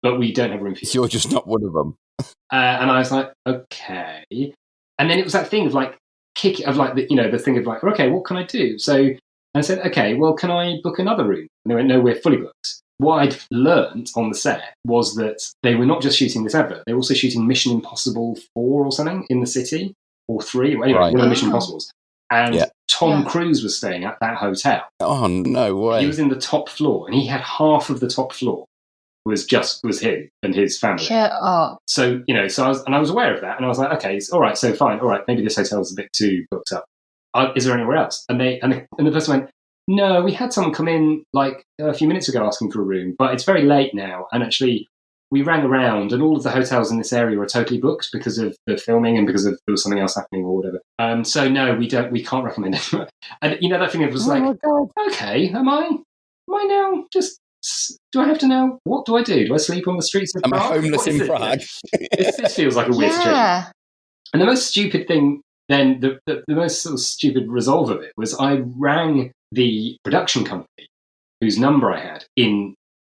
but we don't have room for you.
You're just not one of them.
And I was like, okay. And then it was that thing of like the thing of like, okay, what can I do? So I said, okay, well, can I book another room? And they went, no, we're fully booked. What I'd learned on the set was that they were not just shooting this advert, they were also shooting Mission Impossible 4 or something in the city, or 3, anyway, one of the Mission Impossibles. And Tom Cruise was staying at that hotel.
Oh, no way.
He was in the top floor, and he had half of the top floor was him and his family.
Shut up.
So, I was aware of that, and I was like, okay, it's all right, so fine, all right, maybe this hotel's a bit too booked up. Is there anywhere else? And the person went, no, we had someone come in like a few minutes ago asking for a room, but it's very late now, and actually we rang around, and all of the hotels in this area were totally booked because of the filming and because there was something else happening or whatever. So no, we can't recommend it. And that thing was like, okay, am I now just? Do I have to now? What do I do? Do I sleep on the streets of Prague?
Am I homeless in Prague?
This feels like a weird situation. And the most stupid thing, then, the most sort of stupid resolve of it was I rang the production company whose number I had in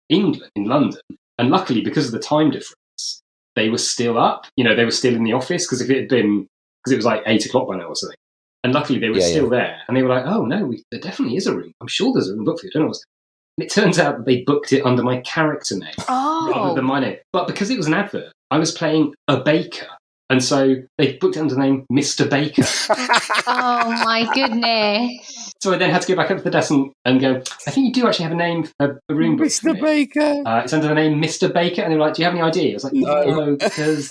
England, in London, and luckily, because of the time difference, they were still up. They were still in the office, because it was like 8 o'clock by now or something. And luckily, they were still there. And they were like, oh, no, there definitely is a room. I'm sure there's a room booked for you. I don't know what's. And it turns out that they booked it under my character name rather than my name. But because it was an advert, I was playing a baker. And so they booked it under the name Mr. Baker.
Oh, my goodness.
So I then had to go back up to the desk and go, I think you do actually have a name, a room booked for me.
Mr. Baker.
It's under the name Mr. Baker. And they were like, do you have any idea? I was like, no, because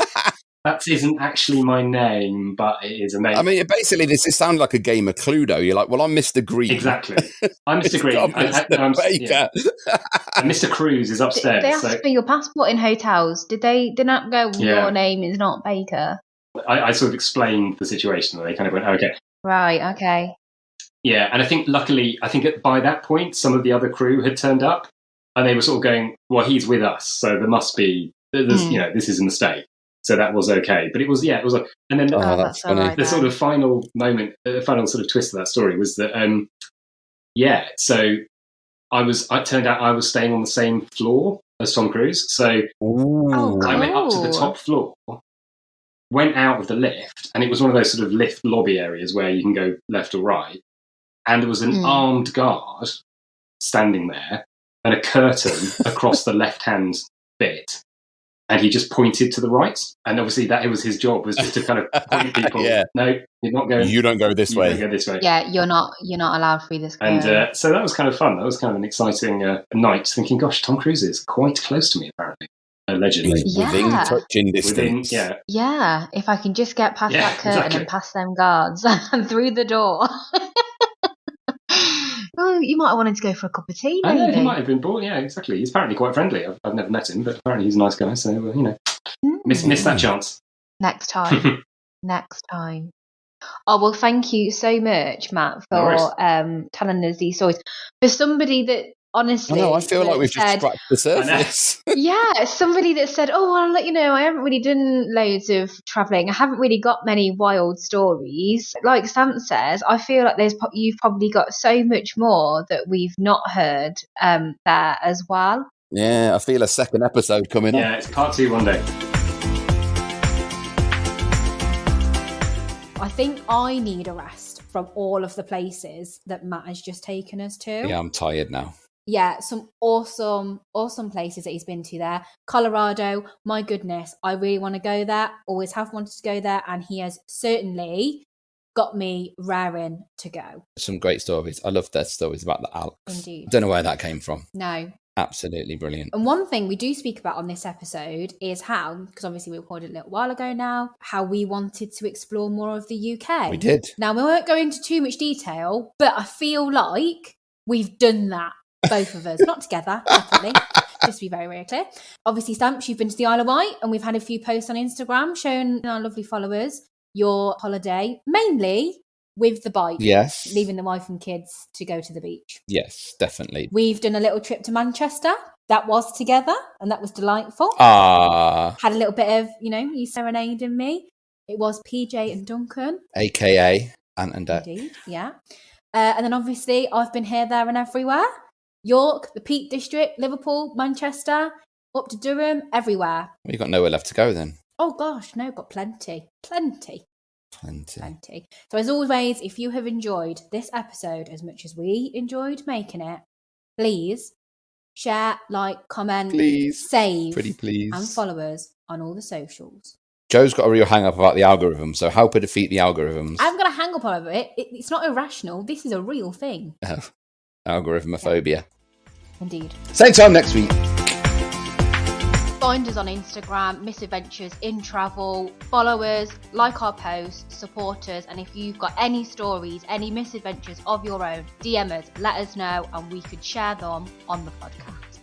that isn't actually my name, but it is a name.
I mean, basically, this sounds like a game of Cluedo. You're like, well, I'm Mr. Green.
Exactly. I'm Mr. Green.
I'm Mr. Baker.
Yeah. And Mr. Cruise is upstairs.
They asked for your passport in hotels. Did they not go, your name is not Baker?
I sort of explained the situation, and they kind of went, okay.
Right, okay.
Yeah, and I think luckily, by that point, some of the other crew had turned up, and they were sort of going, well, he's with us, so there must be, this is a mistake. So that was okay. But it was, and then
that's funny.
The sort of final moment, final sort of twist of that story was that, so it turned out I was staying on the same floor as Tom Cruise. So I went up to the top floor, went out of the lift, and it was one of those sort of lift lobby areas where you can go left or right. And there was an armed guard standing there and a curtain across the left-hand bit. And he just pointed to the right. And obviously it was his job, was just to kind of point people. No, you're not going.
You don't go this way.
You don't go this way.
Yeah, you're not allowed through this.
And so that was kind of fun. That was kind of an exciting night, thinking, gosh, Tom Cruise is quite close to me, apparently. Allegedly.
Within touching distance.
Yeah, if I can just get past that curtain and past them guards and through the door. Oh, you might have wanted to go for a cup of tea, maybe.
I know, he might have been bored. Yeah, exactly. He's apparently quite friendly. I've never met him, but apparently he's a nice guy. So, miss that chance.
Next time. Oh, well, thank you so much, Matt, for telling us these stories. For somebody that, honestly...
I feel like we've just scratched the surface.
Yeah, somebody that said, oh, well, I'll let you know, I haven't really done loads of travelling. I haven't really got many wild stories. Like Sam says, I feel like you've probably got so much more that we've not heard there as well.
Yeah, I feel a second episode coming up.
Yeah, it's part 2 one day.
I think I need a rest from all of the places that Matt has just taken us to.
Yeah, I'm tired now.
Yeah, some awesome places that he's been to there. Colorado, my goodness, I really want to go there. Always have wanted to go there, and he has certainly got me raring to go.
Some great stories. I love their stories about the Alps.
Indeed.
Don't know where that came from.
No.
Absolutely brilliant.
And one thing we do speak about on this episode is how, because obviously we recorded a little while ago now, how we wanted to explore more of the UK.
We did.
Now, we won't go into too much detail, but I feel like we've done that, both of us. Not together, definitely. Just to be very, very clear. Obviously, Stamps, you've been to the Isle of Wight, and we've had a few posts on Instagram showing our lovely followers your holiday, mainly with the bike.
Yes.
Leaving the wife and kids to go to the beach.
Yes, definitely.
We've done a little trip to Manchester. That was together, and that was delightful. Had a little bit of, you serenading me. It was PJ and Duncan.
AKA Ant and Dec.
Indeed, yeah. And then obviously I've been here, there and everywhere. York, the Peak District, Liverpool, Manchester, up to Durham, everywhere.
Well, you've got nowhere left to go then.
Oh gosh, no, got plenty.
Plenty.
So as always, if you have enjoyed this episode as much as we enjoyed making it, please share, like, comment,
please.
save,
Pretty please.
and follow us on all the socials.
Joe's got a real hang up about the algorithm, so help her defeat the algorithms.
I'm going to hang up over it. It's not irrational. This is a real thing.
Algorithmophobia.
Indeed.
Same time next week.
Find us on Instagram, Misadventures in Travel. Follow us, like our posts, support us, and if you've got any stories, any misadventures of your own, DM us, let us know, and we could share them on the podcast.